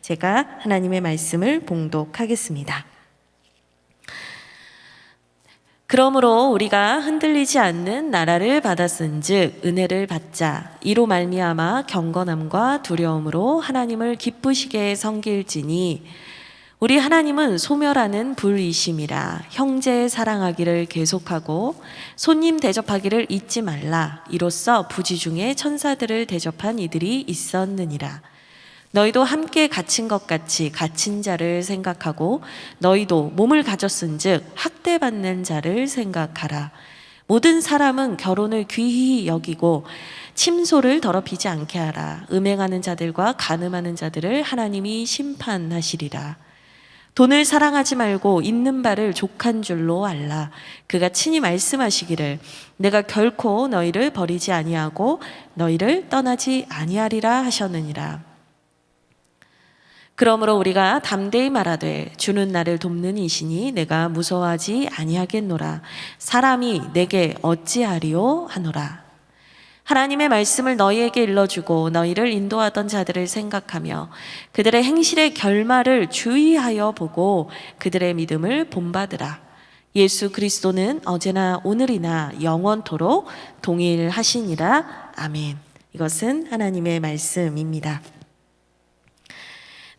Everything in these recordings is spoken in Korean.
제가 하나님의 말씀을 봉독하겠습니다. 그러므로 우리가 흔들리지 않는 나라를 받았은즉 은혜를 받자. 이로 말미암아 경건함과 두려움으로 하나님을 기쁘시게 섬길지니 우리 하나님은 소멸하는 불이심이라. 형제 사랑하기를 계속하고 손님 대접하기를 잊지 말라. 이로써 부지 중에 천사들을 대접한 이들이 있었느니라. 너희도 함께 갇힌 것 같이 갇힌 자를 생각하고 너희도 몸을 가졌은즉 학대받는 자를 생각하라. 모든 사람은 결혼을 귀히 여기고 침소를 더럽히지 않게 하라. 음행하는 자들과 간음하는 자들을 하나님이 심판하시리라. 돈을 사랑하지 말고 있는 바를 족한 줄로 알라. 그가 친히 말씀하시기를 내가 결코 너희를 버리지 아니하고 너희를 떠나지 아니하리라 하셨느니라. 그러므로 우리가 담대히 말하되 주는 나를 돕는 이시니 내가 무서워하지 아니하겠노라. 사람이 내게 어찌하리요 하노라. 하나님의 말씀을 너희에게 일러주고 너희를 인도하던 자들을 생각하며 그들의 행실의 결말을 주의하여 보고 그들의 믿음을 본받으라. 예수 그리스도는 어제나 오늘이나 영원토록 동일하시니라. 아멘. 이것은 하나님의 말씀입니다.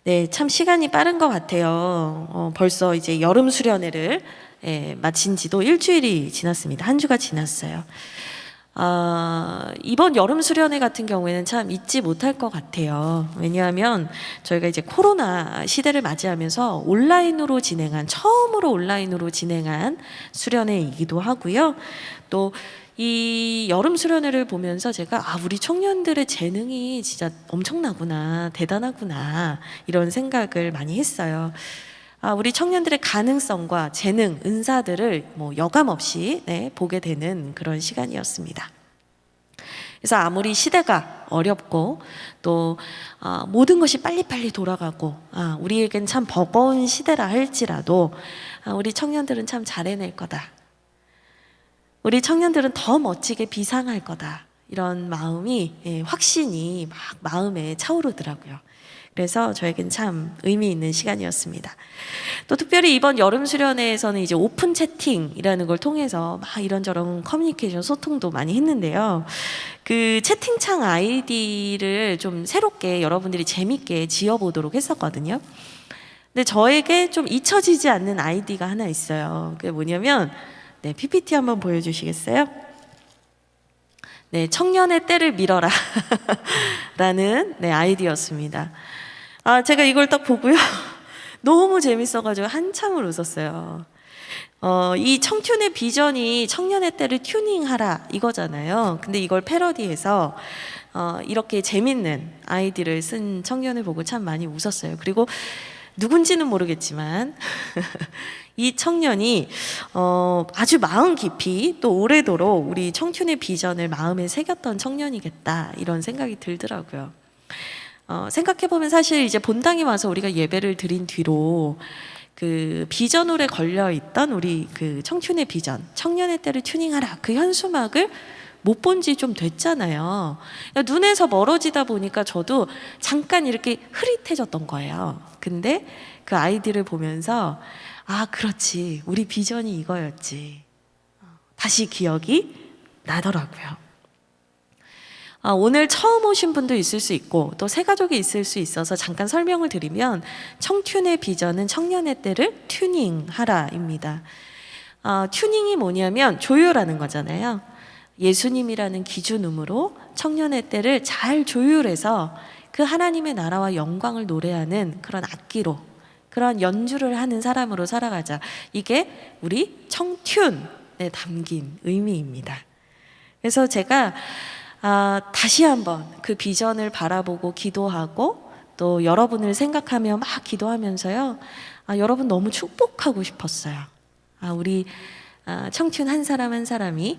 네, 참 시간이 빠른 것 같아요. 벌써 이제 여름 수련회를 마친 지도 일주일이 지났습니다. 한 주가 지났어요. 이번 여름 수련회 같은 경우에는 참 잊지 못할 것 같아요. 왜냐하면 저희가 이제 코로나 시대를 맞이하면서 처음으로 온라인으로 진행한 수련회이기도 하고요. 또 이 여름 수련회를 보면서 제가 우리 청년들의 재능이 진짜 엄청나구나, 대단하구나 이런 생각을 많이 했어요. 우리 청년들의 가능성과 재능, 은사들을 여감 없이 보게 되는 그런 시간이었습니다. 그래서 아무리 시대가 어렵고 또 모든 것이 빨리빨리 돌아가고 우리에겐 참 버거운 시대라 할지라도 우리 청년들은 참 잘해낼 거다. 우리 청년들은 더 멋지게 비상할 거다. 이런 마음이 확신이 막 마음에 차오르더라고요. 그래서 저에겐 참 의미 있는 시간이었습니다. 또 특별히 이번 여름 수련회에서는 이제 오픈 채팅이라는 걸 통해서 막 이런저런 커뮤니케이션 소통도 많이 했는데요. 그 채팅창 아이디를 좀 새롭게 여러분들이 재밌게 지어보도록 했었거든요. 근데 저에게 좀 잊혀지지 않는 아이디가 하나 있어요. 그게 뭐냐면 PPT 한번 보여주시겠어요? 청년의 때를 밀어라 라는 아이디어였습니다. 제가 이걸 딱 보고요. 너무 재밌어가지고 한참을 웃었어요. 이 청춘의 비전이 청년의 때를 튜닝하라 이거잖아요. 근데 이걸 패러디해서 이렇게 재밌는 아이디를 쓴 청년을 보고 참 많이 웃었어요. 그리고 누군지는 모르겠지만 이 청년이 아주 마음 깊이 또 오래도록 우리 청춘의 비전을 마음에 새겼던 청년이겠다 이런 생각이 들더라고요. 생각해보면 사실 이제 본당에 와서 우리가 예배를 드린 뒤로 그 비전홀에 걸려있던 우리 그 청춘의 비전, 청년의 때를 튜닝하라 그 현수막을 못 본 지 좀 됐잖아요. 눈에서 멀어지다 보니까 저도 잠깐 이렇게 흐릿해졌던 거예요. 근데 그 아이디를 보면서 그렇지. 우리 비전이 이거였지. 다시 기억이 나더라고요. 오늘 처음 오신 분도 있을 수 있고 또 새 가족이 있을 수 있어서 잠깐 설명을 드리면 청춘의 비전은 청년의 때를 튜닝하라입니다. 튜닝이 뭐냐면 조율하는 거잖아요. 예수님이라는 기준음으로 청년의 때를 잘 조율해서 그 하나님의 나라와 영광을 노래하는 그런 악기로 그런 연주를 하는 사람으로 살아가자. 이게 우리 청튠에 담긴 의미입니다. 그래서 제가 다시 한번 그 비전을 바라보고 기도하고 또 여러분을 생각하며 막 기도하면서요. 여러분 너무 축복하고 싶었어요. 우리 청춘 한 사람 한 사람이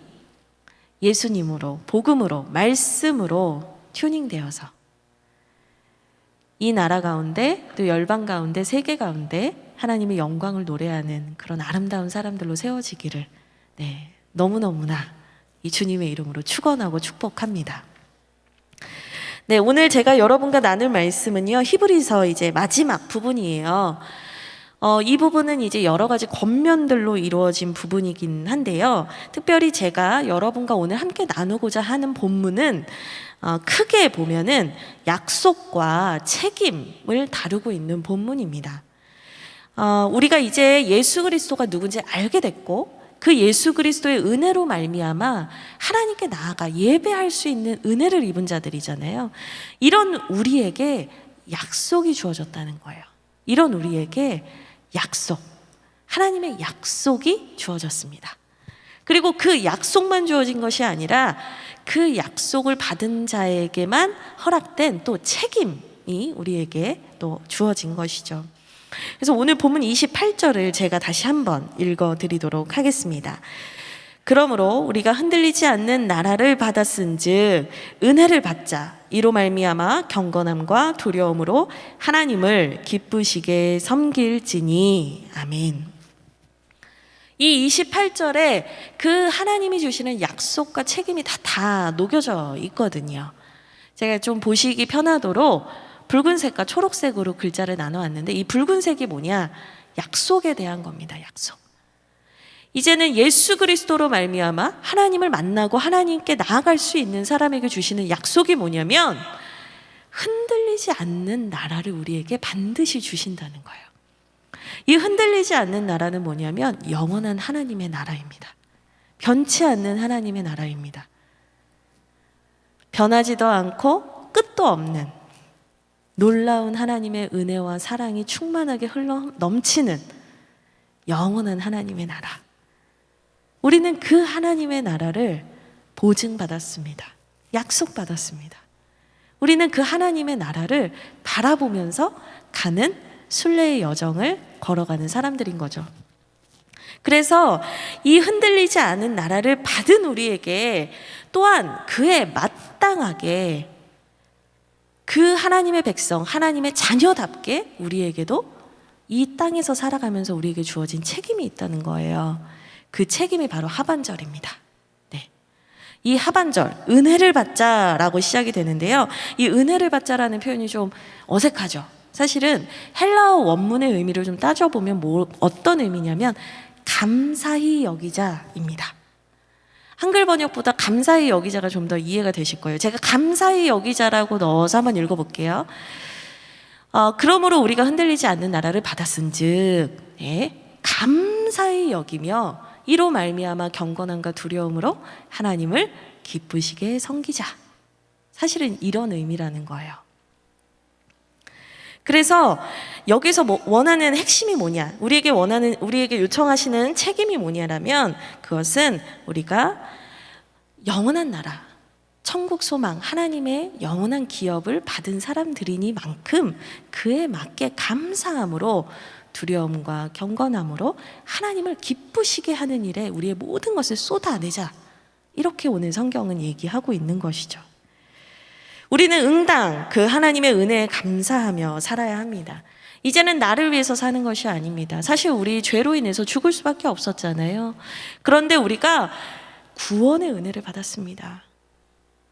예수님으로, 복음으로, 말씀으로 튜닝되어서 이 나라 가운데 또 열방 가운데 세계 가운데 하나님의 영광을 노래하는 그런 아름다운 사람들로 세워지기를 너무너무나 이 주님의 이름으로 축원하고 축복합니다. 네, 오늘 제가 여러분과 나눌 말씀은요, 히브리서 이제 마지막 부분이에요. 이 부분은 이제 여러 가지 겉면들로 이루어진 부분이긴 한데요. 특별히 제가 여러분과 오늘 함께 나누고자 하는 본문은 크게 보면은 약속과 책임을 다루고 있는 본문입니다. 우리가 이제 예수 그리스도가 누군지 알게 됐고, 그 예수 그리스도의 은혜로 말미암아 하나님께 나아가 예배할 수 있는 은혜를 입은 자들이잖아요. 이런 우리에게 약속이 주어졌다는 거예요. 이런 우리에게 약속, 하나님의 약속이 주어졌습니다. 그리고 그 약속만 주어진 것이 아니라 그 약속을 받은 자에게만 허락된 또 책임이 우리에게 또 주어진 것이죠. 그래서 오늘 본문 28절을 제가 다시 한번 읽어드리도록 하겠습니다. 그러므로 우리가 흔들리지 않는 나라를 받았은즉 은혜를 받자. 이로 말미암아 경건함과 두려움으로 하나님을 기쁘시게 섬길지니. 아멘. 이 28절에 그 하나님이 주시는 약속과 책임이 다 녹여져 있거든요. 제가 좀 보시기 편하도록 붉은색과 초록색으로 글자를 나눠왔는데, 이 붉은색이 뭐냐? 약속에 대한 겁니다. 약속. 이제는 예수 그리스도로 말미암아 하나님을 만나고 하나님께 나아갈 수 있는 사람에게 주시는 약속이 뭐냐면 흔들리지 않는 나라를 우리에게 반드시 주신다는 거예요. 이 흔들리지 않는 나라는 뭐냐면 영원한 하나님의 나라입니다. 변치 않는 하나님의 나라입니다. 변하지도 않고 끝도 없는 놀라운 하나님의 은혜와 사랑이 충만하게 흘러 넘치는 영원한 하나님의 나라. 우리는 그 하나님의 나라를 보증받았습니다. 약속받았습니다. 우리는 그 하나님의 나라를 바라보면서 가는 순례의 여정을 걸어가는 사람들인 거죠. 그래서 이 흔들리지 않은 나라를 받은 우리에게 또한 그에 마땅하게 그 하나님의 백성, 하나님의 자녀답게 우리에게도 이 땅에서 살아가면서 우리에게 주어진 책임이 있다는 거예요. 그 책임이 바로 하반절입니다. 네. 이 하반절, 은혜를 받자라고 시작이 되는데요. 이 은혜를 받자라는 표현이 좀 어색하죠. 사실은 헬라어 원문의 의미를 좀 따져보면 어떤 의미냐면 감사히 여기자입니다. 한글 번역보다 감사히 여기자가 좀 더 이해가 되실 거예요. 제가 감사히 여기자라고 넣어서 한번 읽어볼게요. 그러므로 우리가 흔들리지 않는 나라를 받았은즉 감사히 여기며 이로 말미암아 경건함과 두려움으로 하나님을 기쁘시게 섬기자. 사실은 이런 의미라는 거예요. 그래서 여기서 원하는 핵심이 뭐냐? 우리에게 요청하시는 책임이 뭐냐라면 그것은 우리가 영원한 나라, 천국 소망, 하나님의 영원한 기업을 받은 사람들이니만큼 그에 맞게 감사함으로 두려움과 경건함으로 하나님을 기쁘시게 하는 일에 우리의 모든 것을 쏟아내자. 이렇게 오늘 성경은 얘기하고 있는 것이죠. 우리는 응당 그 하나님의 은혜에 감사하며 살아야 합니다. 이제는 나를 위해서 사는 것이 아닙니다. 사실 우리 죄로 인해서 죽을 수밖에 없었잖아요. 그런데 우리가 구원의 은혜를 받았습니다.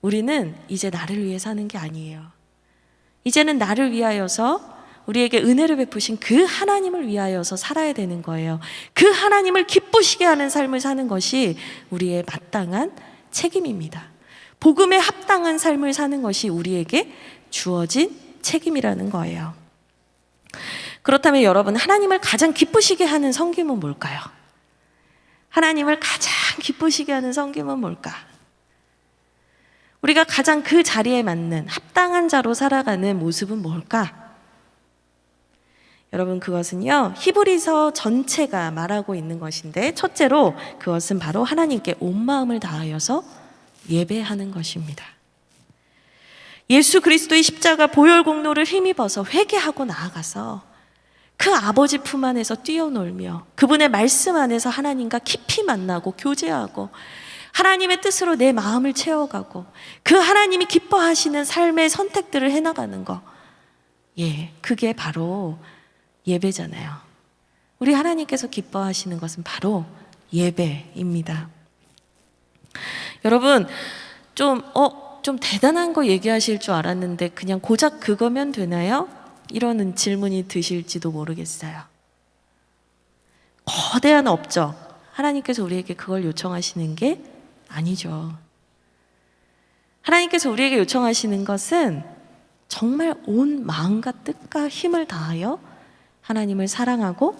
우리는 이제 나를 위해 사는 게 아니에요. 이제는 나를 위하여서 우리에게 은혜를 베푸신 그 하나님을 위하여서 살아야 되는 거예요. 그 하나님을 기쁘시게 하는 삶을 사는 것이 우리의 마땅한 책임입니다. 복음에 합당한 삶을 사는 것이 우리에게 주어진 책임이라는 거예요. 그렇다면 여러분, 하나님을 가장 기쁘시게 하는 섬김은 뭘까요? 하나님을 가장 기쁘시게 하는 섬김은 뭘까? 우리가 가장 그 자리에 맞는 합당한 자로 살아가는 모습은 뭘까? 여러분, 그것은요, 히브리서 전체가 말하고 있는 것인데, 첫째로 그것은 바로 하나님께 온 마음을 다하여서 예배하는 것입니다. 예수 그리스도의 십자가 보혈 공로를 힘입어서 회개하고 나아가서 그 아버지 품 안에서 뛰어놀며 그분의 말씀 안에서 하나님과 깊이 만나고 교제하고 하나님의 뜻으로 내 마음을 채워가고 그 하나님이 기뻐하시는 삶의 선택들을 해나가는 거, 그게 바로 예배잖아요. 우리 하나님께서 기뻐하시는 것은 바로 예배입니다. 여러분, 좀 좀 대단한 거 얘기하실 줄 알았는데 그냥 고작 그거면 되나요? 이러는 질문이 드실지도 모르겠어요. 거대한 업적, 하나님께서 우리에게 그걸 요청하시는 게 아니죠. 하나님께서 우리에게 요청하시는 것은 정말 온 마음과 뜻과 힘을 다하여 하나님을 사랑하고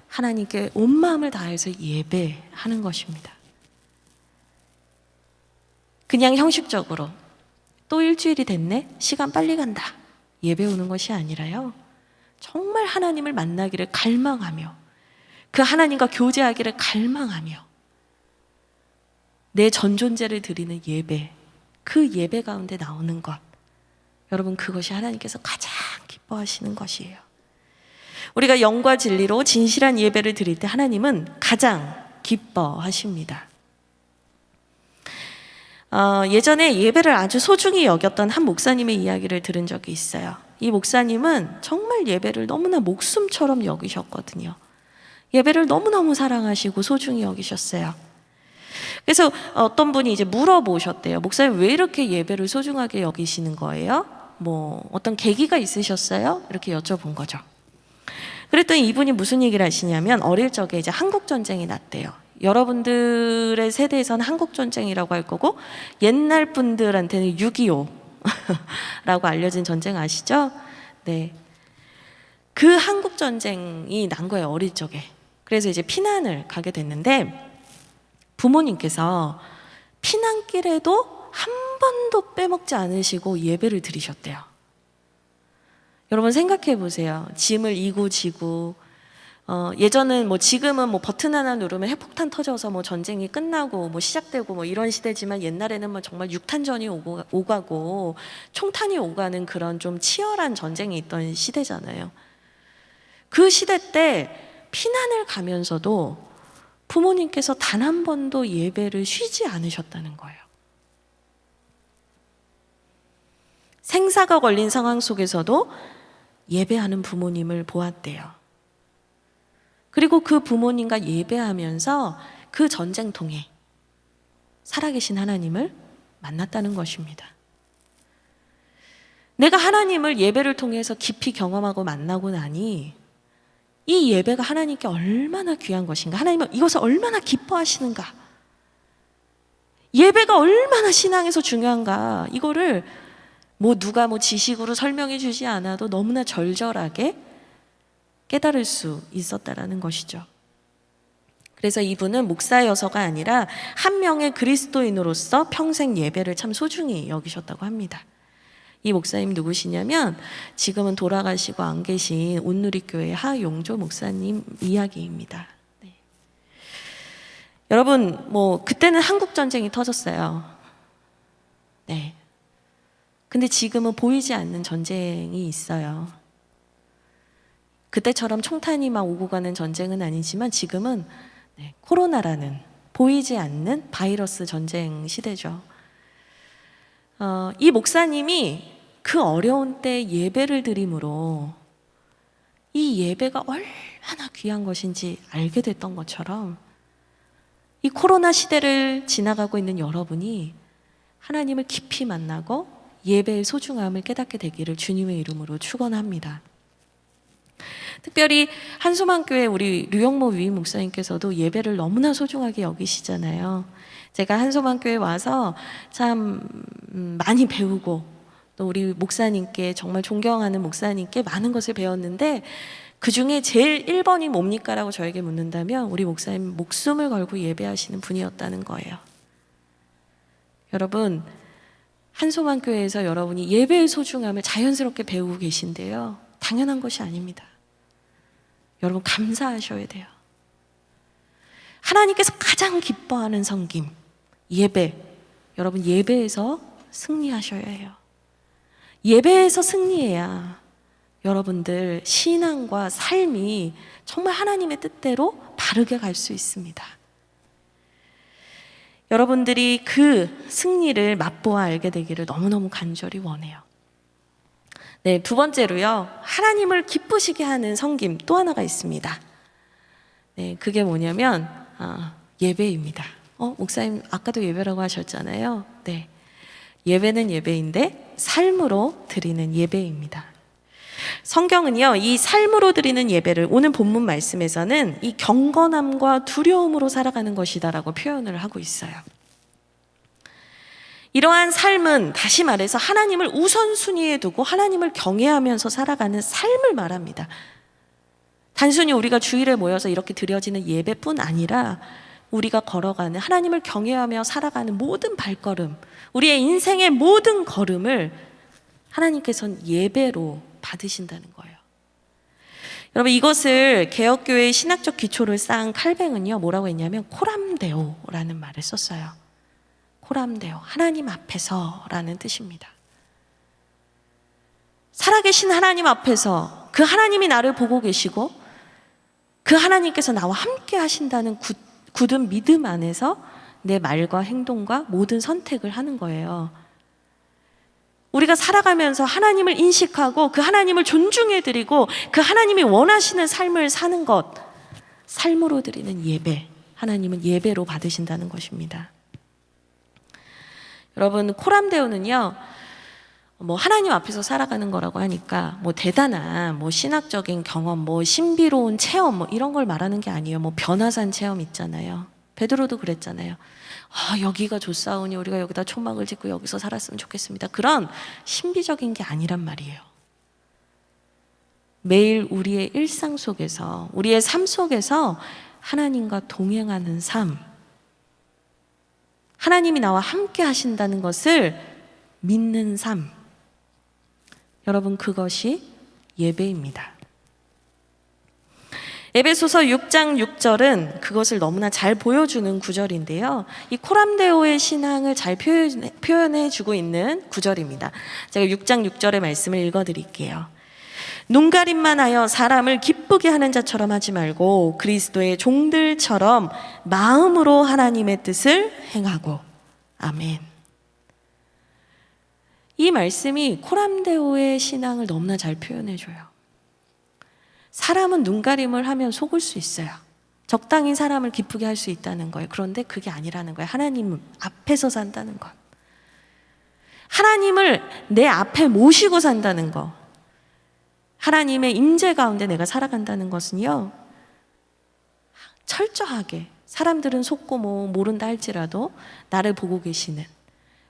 하나님께 온 마음을 다해서 예배하는 것입니다. 그냥 형식적으로 또 일주일이 됐네? 시간 빨리 간다. 예배 오는 것이 아니라요. 정말 하나님을 만나기를 갈망하며 그 하나님과 교제하기를 갈망하며 내 전 존재를 드리는 예배, 그 예배 가운데 나오는 것, 여러분 그것이 하나님께서 가장 기뻐하시는 것이에요. 우리가 영과 진리로 진실한 예배를 드릴 때 하나님은 가장 기뻐하십니다. 예전에 예배를 아주 소중히 여겼던 한 목사님의 이야기를 들은 적이 있어요. 이 목사님은 정말 예배를 너무나 목숨처럼 여기셨거든요. 예배를 너무너무 사랑하시고 소중히 여기셨어요. 그래서 어떤 분이 이제 물어보셨대요. 목사님 왜 이렇게 예배를 소중하게 여기시는 거예요? 뭐 어떤 계기가 있으셨어요? 이렇게 여쭤본 거죠. 그랬더니 이분이 무슨 얘기를 하시냐면 어릴 적에 이제 한국 전쟁이 났대요. 여러분들의 세대에서는 한국 전쟁이라고 할 거고 옛날 분들한테는 6.25라고 알려진 전쟁 아시죠? 네. 그 한국 전쟁이 난 거예요, 어릴 적에. 그래서 이제 피난을 가게 됐는데 부모님께서 피난길에도 한 번도 빼먹지 않으시고 예배를 드리셨대요. 여러분 생각해 보세요. 짐을 이고 지고 예전은 뭐 지금은 뭐 버튼 하나 누르면 핵폭탄 터져서 뭐 전쟁이 끝나고 뭐 시작되고 뭐 이런 시대지만 옛날에는 뭐 정말 육탄전이 오가고 총탄이 오가는 그런 좀 치열한 전쟁이 있던 시대잖아요. 그 시대 때 피난을 가면서도 부모님께서 단 한 번도 예배를 쉬지 않으셨다는 거예요. 생사가 걸린 상황 속에서도 예배하는 부모님을 보았대요. 그리고 그 부모님과 예배하면서 그 전쟁통에 살아계신 하나님을 만났다는 것입니다. 내가 하나님을 예배를 통해서 깊이 경험하고 만나고 나니 이 예배가 하나님께 얼마나 귀한 것인가, 하나님은 이것을 얼마나 기뻐하시는가, 예배가 얼마나 신앙에서 중요한가, 이거를 뭐 누가 뭐 지식으로 설명해 주지 않아도 너무나 절절하게 깨달을 수 있었다라는 것이죠. 그래서 이분은 목사여서가 아니라 한 명의 그리스도인으로서 평생 예배를 참 소중히 여기셨다고 합니다. 이 목사님 누구시냐면 지금은 돌아가시고 안 계신 온누리교회 하용조 목사님 이야기입니다. 네. 여러분 뭐 그때는 한국 전쟁이 터졌어요. 네. 근데 지금은 보이지 않는 전쟁이 있어요. 그때처럼 총탄이 막 오고 가는 전쟁은 아니지만 지금은 코로나라는 보이지 않는 바이러스 전쟁 시대죠. 이 목사님이 그 어려운 때 예배를 드림으로 이 예배가 얼마나 귀한 것인지 알게 됐던 것처럼 이 코로나 시대를 지나가고 있는 여러분이 하나님을 깊이 만나고 예배의 소중함을 깨닫게 되기를 주님의 이름으로 축원합니다. 특별히 한소망교회 우리 류영모 위임 목사님께서도 예배를 너무나 소중하게 여기시잖아요. 제가 한소망교회 와서 참 많이 배우고 또 우리 목사님께 정말 존경하는 목사님께 많은 것을 배웠는데 그중에 제일 1번이 뭡니까? 라고 저에게 묻는다면 우리 목사님 목숨을 걸고 예배하시는 분이었다는 거예요. 여러분 한소망교회에서 여러분이 예배의 소중함을 자연스럽게 배우고 계신데요. 당연한 것이 아닙니다. 여러분 감사하셔야 돼요. 하나님께서 가장 기뻐하는 섬김, 예배. 여러분 예배에서 승리하셔야 해요. 예배에서 승리해야 여러분들 신앙과 삶이 정말 하나님의 뜻대로 바르게 갈 수 있습니다. 여러분들이 그 승리를 맛보아 알게 되기를 너무너무 간절히 원해요. 네, 두 번째로요. 하나님을 기쁘시게 하는 섬김 또 하나가 있습니다. 네, 그게 뭐냐면 예배입니다. 목사님 아까도 예배라고 하셨잖아요. 네, 예배는 예배인데 삶으로 드리는 예배입니다. 성경은요, 이 삶으로 드리는 예배를 오늘 본문 말씀에서는 이 경건함과 두려움으로 살아가는 것이다라고 표현을 하고 있어요. 이러한 삶은 다시 말해서 하나님을 우선순위에 두고 하나님을 경외하면서 살아가는 삶을 말합니다. 단순히 우리가 주일에 모여서 이렇게 드려지는 예배뿐 아니라 우리가 걸어가는 하나님을 경외하며 살아가는 모든 발걸음, 우리의 인생의 모든 걸음을 하나님께서는 예배로 받으신다는 거예요. 여러분, 이것을 개혁교회의 신학적 기초를 쌓은 칼뱅은요, 뭐라고 했냐면 코람데오라는 말을 썼어요. 코람데오, 하나님 앞에서라는 뜻입니다. 살아계신 하나님 앞에서 그 하나님이 나를 보고 계시고 그 하나님께서 나와 함께 하신다는 굳은 믿음 안에서 내 말과 행동과 모든 선택을 하는 거예요. 우리가 살아가면서 하나님을 인식하고 그 하나님을 존중해드리고 그 하나님이 원하시는 삶을 사는 것, 삶으로 드리는 예배, 하나님은 예배로 받으신다는 것입니다. 여러분, 코람데오는요, 하나님 앞에서 살아가는 거라고 하니까 대단한 신학적인 경험, 신비로운 체험 이런 걸 말하는 게 아니에요. 변화산 체험 있잖아요. 베드로도 그랬잖아요. 여기가 좋사오니 우리가 여기다 초막을 짓고 여기서 살았으면 좋겠습니다. 그런 신비적인 게 아니란 말이에요. 매일 우리의 일상 속에서, 우리의 삶 속에서 하나님과 동행하는 삶, 하나님이 나와 함께 하신다는 것을 믿는 삶, 여러분, 그것이 예배입니다. 에베소서 6장 6절은 그것을 너무나 잘 보여주는 구절인데요. 이 코람데오의 신앙을 잘 표현해 주고 있는 구절입니다. 제가 6장 6절의 말씀을 읽어드릴게요. 눈가림만 하여 사람을 기쁘게 하는 자처럼 하지 말고 그리스도의 종들처럼 마음으로 하나님의 뜻을 행하고. 아멘. 이 말씀이 코람데오의 신앙을 너무나 잘 표현해줘요. 사람은 눈가림을 하면 속을 수 있어요. 적당히 사람을 기쁘게 할 수 있다는 거예요. 그런데 그게 아니라는 거예요. 하나님 앞에서 산다는 것. 하나님을 내 앞에 모시고 산다는 것. 하나님의 임재 가운데 내가 살아간다는 것은요, 철저하게 사람들은 속고 모른다 할지라도 나를 보고 계시는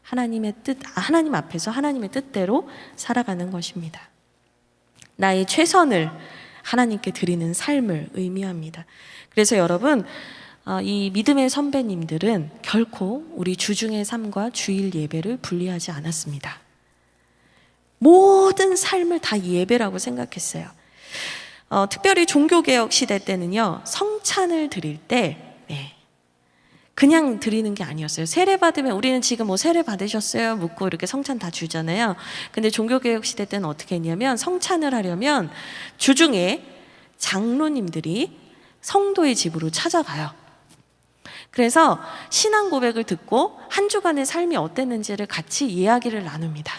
하나님의 뜻, 하나님 앞에서 하나님의 뜻대로 살아가는 것입니다. 나의 최선을 하나님께 드리는 삶을 의미합니다. 그래서 여러분, 이 믿음의 선배님들은 결코 우리 주중의 삶과 주일 예배를 분리하지 않았습니다. 모든 삶을 다 예배라고 생각했어요. 특별히 종교개혁 시대 때는요, 성찬을 드릴 때 그냥 드리는 게 아니었어요. 세례 받으면, 우리는 지금 세례 받으셨어요? 묻고 이렇게 성찬 다 주잖아요. 근데 종교개혁 시대 때는 어떻게 했냐면, 성찬을 하려면 주중에 장로님들이 성도의 집으로 찾아가요. 그래서 신앙 고백을 듣고 한 주간의 삶이 어땠는지를 같이 이야기를 나눕니다.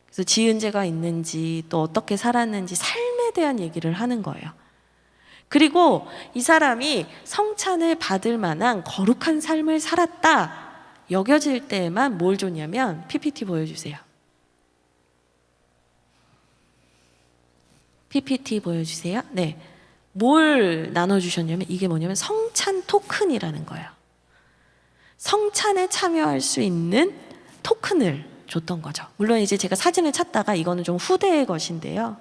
그래서 지은 죄가 있는지, 또 어떻게 살았는지, 삶에 대한 얘기를 하는 거예요. 그리고 이 사람이 성찬을 받을 만한 거룩한 삶을 살았다 여겨질 때에만 뭘 줬냐면, PPT 보여주세요. PPT 보여주세요. 네, 뭘 나눠주셨냐면, 이게 뭐냐면 성찬 토큰이라는 거예요. 성찬에 참여할 수 있는 토큰을 줬던 거죠. 물론 이제 제가 사진을 찾다가 이거는 좀 후대의 것인데요,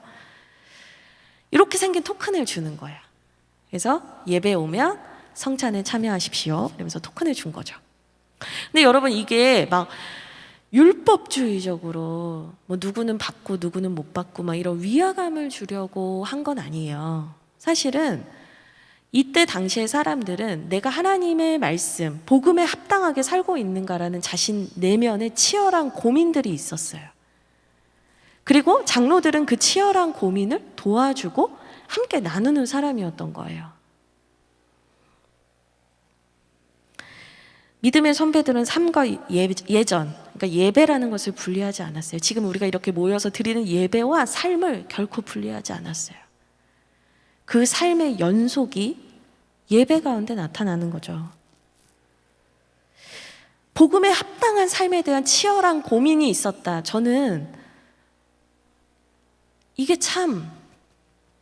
이렇게 생긴 토큰을 주는 거예요. 그래서 예배 오면 성찬에 참여하십시오 이러면서 토큰을 준 거죠. 근데 여러분, 이게 막 율법주의적으로 누구는 받고 누구는 못 받고 이런 위화감을 주려고 한 건 아니에요. 사실은 이때 당시의 사람들은 내가 하나님의 말씀, 복음에 합당하게 살고 있는가라는 자신 내면에 치열한 고민들이 있었어요. 그리고 장로들은 그 치열한 고민을 도와주고 함께 나누는 사람이었던 거예요. 믿음의 선배들은 삶과 예전, 그러니까 예배라는 것을 분리하지 않았어요. 지금 우리가 이렇게 모여서 드리는 예배와 삶을 결코 분리하지 않았어요. 그 삶의 연속이 예배 가운데 나타나는 거죠. 복음에 합당한 삶에 대한 치열한 고민이 있었다. 저는 이게 참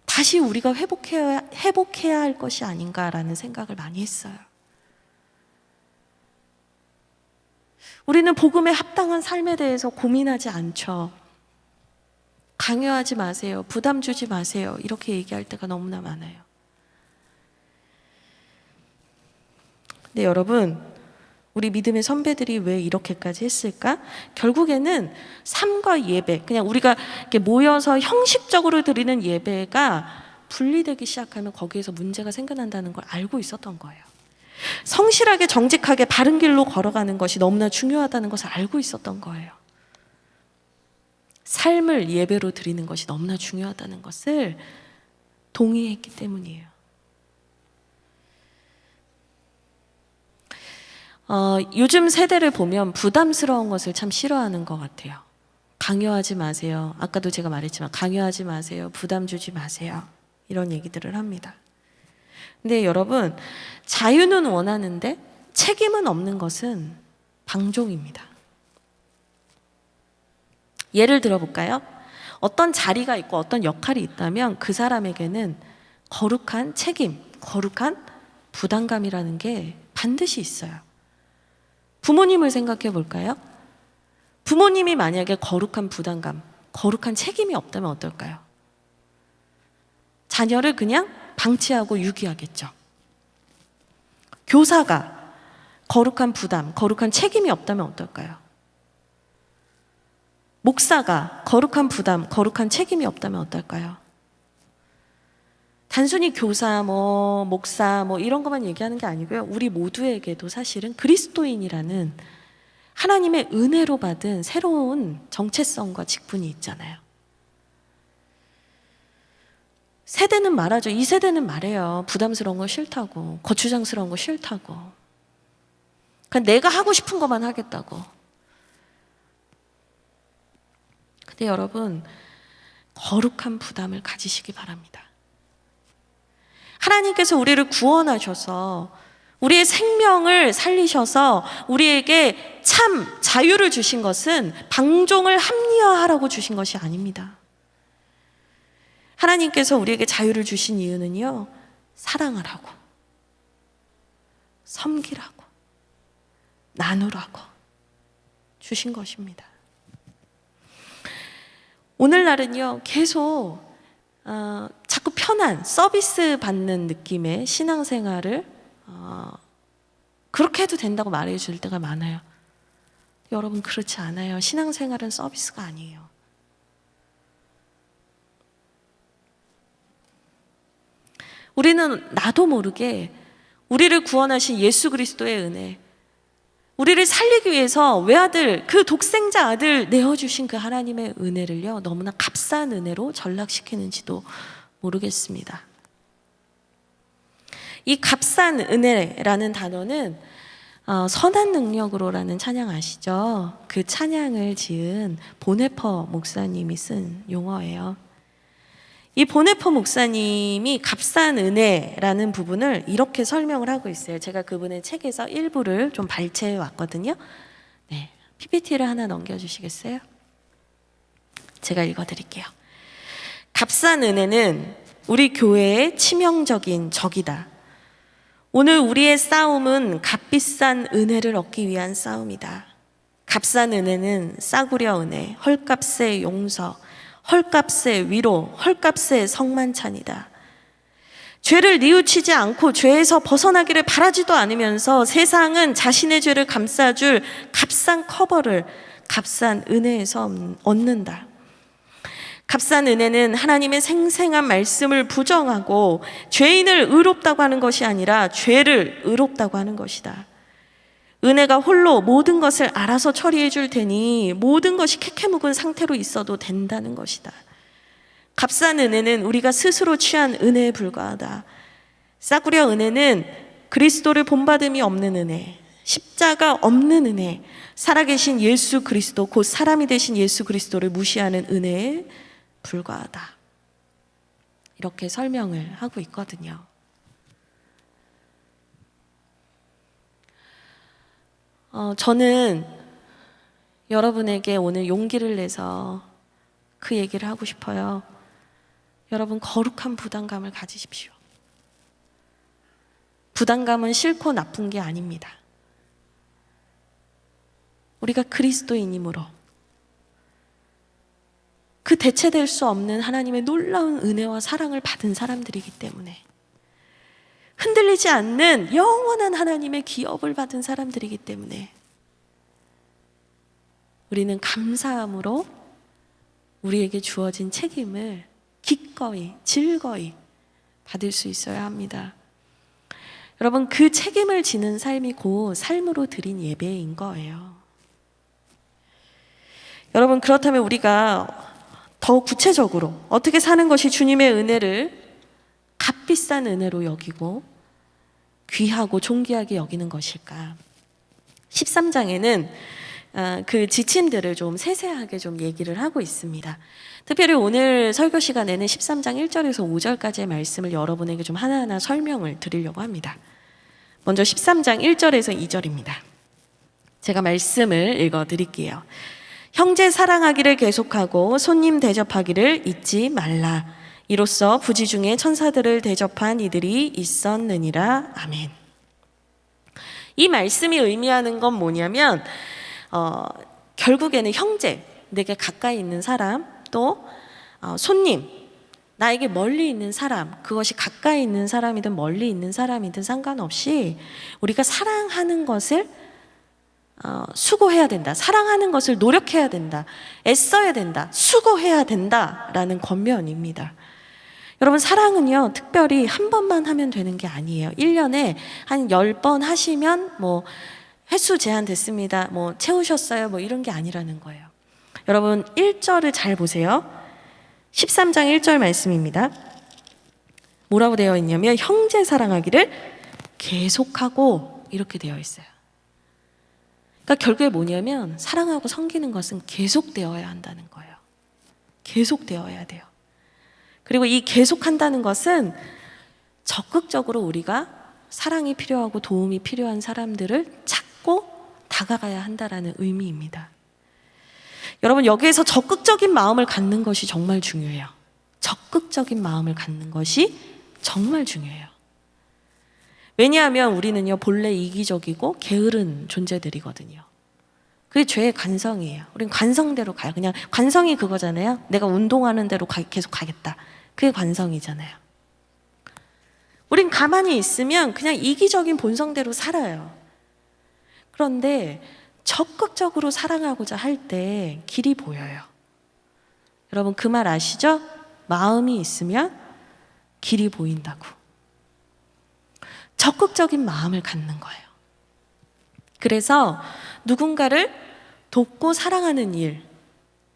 다시 우리가 회복해야 할 것이 아닌가라는 생각을 많이 했어요. 우리는 복음에 합당한 삶에 대해서 고민하지 않죠. 강요하지 마세요. 부담 주지 마세요. 이렇게 얘기할 때가 너무나 많아요. 근데 여러분, 우리 믿음의 선배들이 왜 이렇게까지 했을까? 결국에는 삶과 예배, 그냥 우리가 이렇게 모여서 형식적으로 드리는 예배가 분리되기 시작하면 거기에서 문제가 생겨난다는 걸 알고 있었던 거예요. 성실하게 정직하게 바른 길로 걸어가는 것이 너무나 중요하다는 것을 알고 있었던 거예요. 삶을 예배로 드리는 것이 너무나 중요하다는 것을 동의했기 때문이에요. 요즘 세대를 보면 부담스러운 것을 참 싫어하는 것 같아요. 강요하지 마세요. 아까도 제가 말했지만 강요하지 마세요. 부담 주지 마세요. 이런 얘기들을 합니다. 근데 여러분, 자유는 원하는데 책임은 없는 것은 방종입니다. 예를 들어볼까요? 어떤 자리가 있고 어떤 역할이 있다면 그 사람에게는 거룩한 책임, 거룩한 부담감이라는 게 반드시 있어요. 부모님을 생각해 볼까요? 부모님이 만약에 거룩한 부담감, 거룩한 책임이 없다면 어떨까요? 자녀를 그냥 방치하고 유기하겠죠. 교사가 거룩한 부담, 거룩한 책임이 없다면 어떨까요? 목사가 거룩한 부담, 거룩한 책임이 없다면 어떨까요? 단순히 교사, 목사, 이런 것만 얘기하는 게 아니고요. 우리 모두에게도 사실은 그리스도인이라는 하나님의 은혜로 받은 새로운 정체성과 직분이 있잖아요. 세대는 말하죠. 이 세대는 말해요. 부담스러운 거 싫다고, 거추장스러운 거 싫다고. 그냥 내가 하고 싶은 것만 하겠다고. 근데 여러분, 거룩한 부담을 가지시기 바랍니다. 하나님께서 우리를 구원하셔서 우리의 생명을 살리셔서 우리에게 참 자유를 주신 것은 방종을 합리화하라고 주신 것이 아닙니다. 하나님께서 우리에게 자유를 주신 이유는요, 사랑하라고, 섬기라고, 나누라고 주신 것입니다. 오늘날은요, 계속 자꾸 편한 서비스 받는 느낌의 신앙생활을 그렇게 해도 된다고 말해줄 때가 많아요. 여러분, 그렇지 않아요. 신앙생활은 서비스가 아니에요. 우리는 나도 모르게 우리를 구원하신 예수 그리스도의 은혜, 우리를 살리기 위해서 외아들, 그 독생자 아들 내어주신 그 하나님의 은혜를요, 너무나 값싼 은혜로 전락시키는지도 모르겠습니다. 이 값싼 은혜라는 단어는 선한 능력으로라는 찬양 아시죠? 그 찬양을 지은 보네퍼 목사님이 쓴 용어예요. 이 보네퍼 목사님이 값싼 은혜라는 부분을 이렇게 설명을 하고 있어요. 제가 그분의 책에서 일부를 좀 발췌해 왔거든요. 네, PPT를 하나 넘겨주시겠어요? 제가 읽어드릴게요. 값싼 은혜는 우리 교회의 치명적인 적이다. 오늘 우리의 싸움은 값비싼 은혜를 얻기 위한 싸움이다. 값싼 은혜는 싸구려 은혜, 헐값의 용서, 헐값의 위로, 헐값의 성만찬이다. 죄를 뉘우치지 않고 죄에서 벗어나기를 바라지도 않으면서 세상은 자신의 죄를 감싸줄 값싼 커버를 값싼 은혜에서 얻는다. 값싼 은혜는 하나님의 생생한 말씀을 부정하고 죄인을 의롭다고 하는 것이 아니라 죄를 의롭다고 하는 것이다. 은혜가 홀로 모든 것을 알아서 처리해 줄 테니 모든 것이 캐캐묵은 상태로 있어도 된다는 것이다. 값싼 은혜는 우리가 스스로 취한 은혜에 불과하다. 싸구려 은혜는 그리스도를 본받음이 없는 은혜, 십자가 없는 은혜, 살아계신 예수 그리스도, 곧 사람이 되신 예수 그리스도를 무시하는 은혜에 불과하다. 이렇게 설명을 하고 있거든요. 저는 여러분에게 오늘 용기를 내서 그 얘기를 하고 싶어요. 여러분, 거룩한 부담감을 가지십시오. 부담감은 싫고 나쁜 게 아닙니다. 우리가 그리스도인이므로 그 대체될 수 없는 하나님의 놀라운 은혜와 사랑을 받은 사람들이기 때문에, 흔들리지 않는 영원한 하나님의 기업을 받은 사람들이기 때문에 우리는 감사함으로 우리에게 주어진 책임을 기꺼이 즐거이 받을 수 있어야 합니다. 여러분, 그 책임을 지는 삶이 곧 삶으로 드린 예배인 거예요. 여러분, 그렇다면 우리가 더 구체적으로 어떻게 사는 것이 주님의 은혜를 값비싼 은혜로 여기고 귀하고 존귀하게 여기는 것일까? 13장에는 그 지침들을 좀 세세하게 좀 얘기를 하고 있습니다. 특별히 오늘 설교 시간에는 13장 1절에서 5절까지의 말씀을 여러분에게 좀 하나하나 설명을 드리려고 합니다. 먼저 13장 1절에서 2절입니다. 제가 말씀을 읽어 드릴게요. 형제 사랑하기를 계속하고 손님 대접하기를 잊지 말라. 이로써 부지 중에 천사들을 대접한 이들이 있었느니라. 아멘. 이 말씀이 의미하는 건 뭐냐면 결국에는 형제, 내게 가까이 있는 사람, 또 손님, 나에게 멀리 있는 사람, 그것이 가까이 있는 사람이든 멀리 있는 사람이든 상관없이 우리가 사랑하는 것을 수고해야 된다. 사랑하는 것을 노력해야 된다. 애써야 된다. 수고해야 된다라는 권면입니다. 여러분, 사랑은요, 특별히 한 번만 하면 되는 게 아니에요. 1년에 한 10번 하시면 횟수 제한 됐습니다. 채우셨어요. 이런 게 아니라는 거예요. 여러분, 1절을 잘 보세요. 13장 1절 말씀입니다. 뭐라고 되어 있냐면 형제 사랑하기를 계속하고 이렇게 되어 있어요. 그러니까 결국에 뭐냐면 사랑하고 섬기는 것은 계속되어야 한다는 거예요. 계속되어야 돼요. 그리고 이 계속한다는 것은 적극적으로 우리가 사랑이 필요하고 도움이 필요한 사람들을 찾고 다가가야 한다라는 의미입니다. 여러분, 여기에서 적극적인 마음을 갖는 것이 정말 중요해요. 적극적인 마음을 갖는 것이 정말 중요해요. 왜냐하면 우리는요, 본래 이기적이고 게으른 존재들이거든요. 그게 죄의 관성이에요. 우린 관성대로 가요. 그냥 관성이 그거잖아요. 내가 운동하는 대로 계속 가겠다. 그게 관성이잖아요. 우린 가만히 있으면 그냥 이기적인 본성대로 살아요. 그런데 적극적으로 사랑하고자 할 때 길이 보여요. 여러분, 그 말 아시죠? 마음이 있으면 길이 보인다고. 적극적인 마음을 갖는 거예요. 그래서 누군가를 돕고 사랑하는 일,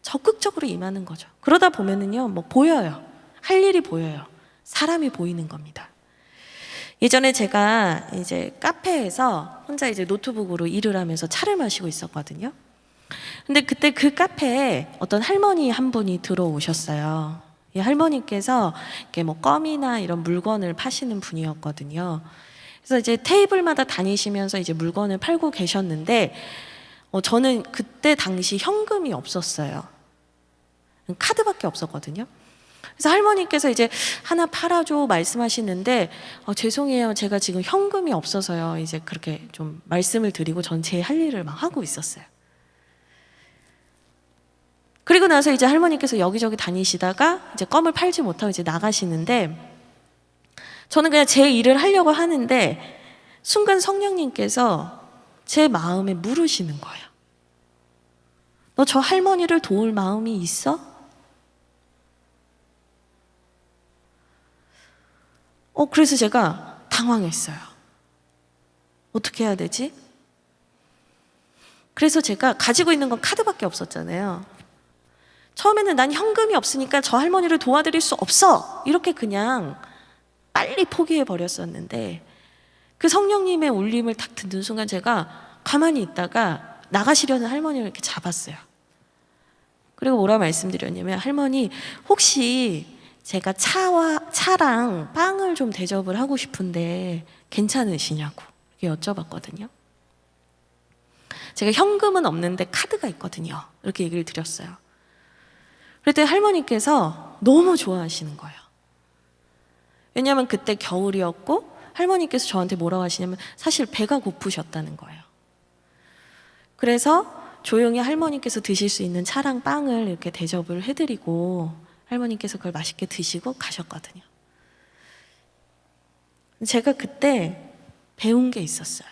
적극적으로 임하는 거죠. 그러다 보면은요, 보여요. 할 일이 보여요. 사람이 보이는 겁니다. 예전에 제가 이제 카페에서 혼자 이제 노트북으로 일을 하면서 차를 마시고 있었거든요. 근데 그때 그 카페에 어떤 할머니 한 분이 들어오셨어요. 이 할머니께서 이렇게 껌이나 이런 물건을 파시는 분이었거든요. 그래서 이제 테이블마다 다니시면서 이제 물건을 팔고 계셨는데, 저는 그때 당시 현금이 없었어요. 카드밖에 없었거든요. 그래서 할머니께서 이제 하나 팔아줘 말씀하시는데, 죄송해요, 제가 지금 현금이 없어서요. 이제 그렇게 좀 말씀을 드리고 전 제 할 일을 막 하고 있었어요. 그리고 나서 이제 할머니께서 여기저기 다니시다가 이제 껌을 팔지 못하고 이제 나가시는데, 저는 그냥 제 일을 하려고 하는데 순간 성령님께서 제 마음에 물으시는 거예요. 너 저 할머니를 도울 마음이 있어? 그래서 제가 당황했어요. 어떻게 해야 되지? 그래서 제가 가지고 있는 건 카드밖에 없었잖아요. 처음에는 난 현금이 없으니까 저 할머니를 도와드릴 수 없어, 이렇게 그냥 빨리 포기해 버렸었는데, 그 성령님의 울림을 딱 듣는 순간 제가 가만히 있다가 나가시려는 할머니를 이렇게 잡았어요. 그리고 뭐라 말씀드렸냐면, 할머니, 혹시 제가 차랑 빵을 좀 대접을 하고 싶은데 괜찮으시냐고 이렇게 여쭤봤거든요. 제가 현금은 없는데 카드가 있거든요. 이렇게 얘기를 드렸어요. 그랬더니 할머니께서 너무 좋아하시는 거예요. 왜냐하면 그때 겨울이었고 할머니께서 저한테 뭐라고 하시냐면 사실 배가 고프셨다는 거예요. 그래서 조용히 할머니께서 드실 수 있는 차랑 빵을 이렇게 대접을 해드리고 할머니께서 그걸 맛있게 드시고 가셨거든요. 제가 그때 배운 게 있었어요.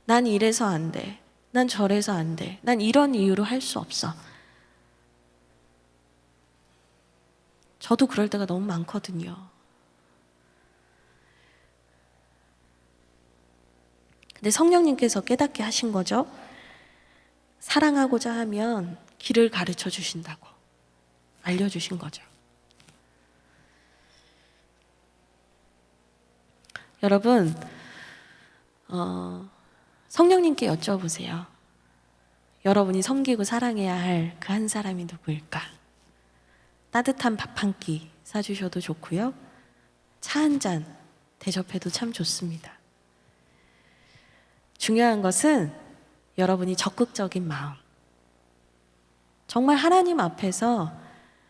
난 이래서 안 돼. 난 저래서 안 돼. 난 이런 이유로 할 수 없어. 저도 그럴 때가 너무 많거든요. 근데 성령님께서 깨닫게 하신 거죠. 사랑하고자 하면 길을 가르쳐 주신다고 알려주신 거죠. 여러분, 성령님께 여쭤보세요. 여러분이 섬기고 사랑해야 할 그 한 사람이 누구일까? 따뜻한 밥 한 끼 사주셔도 좋고요. 차 한 잔 대접해도 참 좋습니다. 중요한 것은 여러분이 적극적인 마음. 정말 하나님 앞에서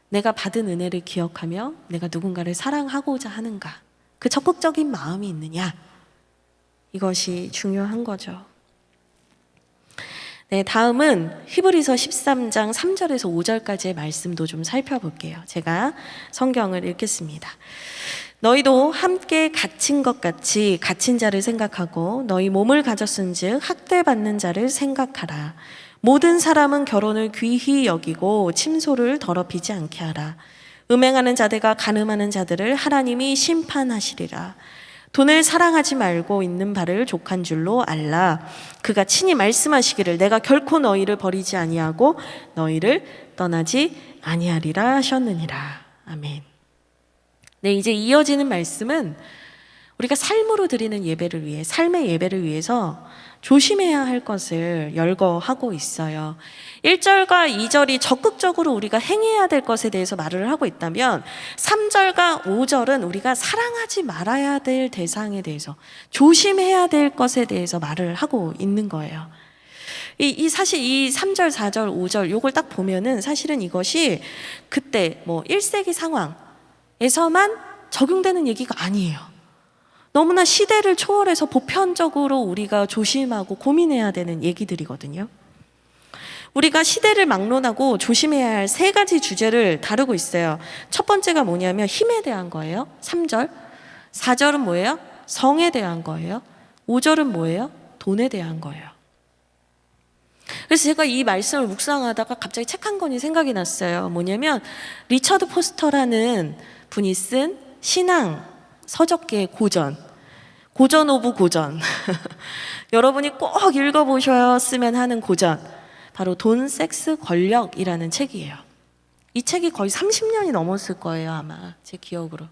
내가 받은 은혜를 기억하며 내가 누군가를 사랑하고자 하는가. 그 적극적인 마음이 있느냐. 이것이 중요한 거죠. 네, 다음은 히브리서 13장 3절에서 5절까지의 말씀도 좀 살펴볼게요. 제가 성경을 읽겠습니다. 너희도 함께 갇힌 것 같이 갇힌 자를 생각하고 너희 몸을 가졌은즉 학대받는 자를 생각하라. 모든 사람은 결혼을 귀히 여기고 침소를 더럽히지 않게 하라. 음행하는 자들과 간음하는 자들을 하나님이 심판하시리라. 돈을 사랑하지 말고 있는 바를 족한 줄로 알라. 그가 친히 말씀하시기를 내가 결코 너희를 버리지 아니하고 너희를 떠나지 아니하리라 하셨느니라. 아멘. 네, 이제 이어지는 말씀은 우리가 삶으로 드리는 예배를 위해, 삶의 예배를 위해서 조심해야 할 것을 열거하고 있어요. 1절과 2절이 적극적으로 우리가 행해야 될 것에 대해서 말을 하고 있다면 3절과 5절은 우리가 사랑하지 말아야 될 대상에 대해서, 조심해야 될 것에 대해서 말을 하고 있는 거예요. 사실 이 3절, 4절, 5절 요걸 딱 보면은 사실은 이것이 그때 1세기 상황에서만 적용되는 얘기가 아니에요. 너무나 시대를 초월해서 보편적으로 우리가 조심하고 고민해야 되는 얘기들이거든요. 우리가 시대를 막론하고 조심해야 할 3가지 주제를 다루고 있어요. 첫 번째가 뭐냐면 힘에 대한 거예요. 3절. 4절은 뭐예요? 성에 대한 거예요. 5절은 뭐예요? 돈에 대한 거예요. 그래서 제가 이 말씀을 묵상하다가 갑자기 책 한 권이 생각이 났어요. 뭐냐면 리처드 포스터라는 분이 쓴 신앙 서적계의 고전 오브 고전 여러분이 꼭 읽어보셨으면 하는 고전, 바로 돈, 섹스, 권력이라는 책이에요. 이 책이 거의 30년이 넘었을 거예요, 아마 제 기억으로.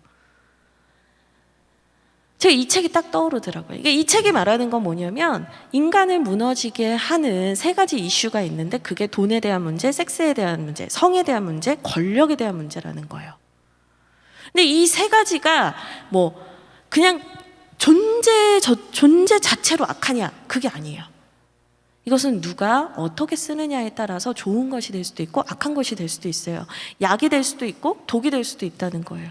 제가 이 책이 딱 떠오르더라고요. 이 책이 말하는 건 뭐냐면 인간을 무너지게 하는 3가지 이슈가 있는데 그게 돈에 대한 문제, 섹스에 대한 문제, 성에 대한 문제, 권력에 대한 문제라는 거예요. 근데 이 3가지가 그냥 존재 자체로 악하냐, 그게 아니에요. 이것은 누가 어떻게 쓰느냐에 따라서 좋은 것이 될 수도 있고 악한 것이 될 수도 있어요. 약이 될 수도 있고 독이 될 수도 있다는 거예요.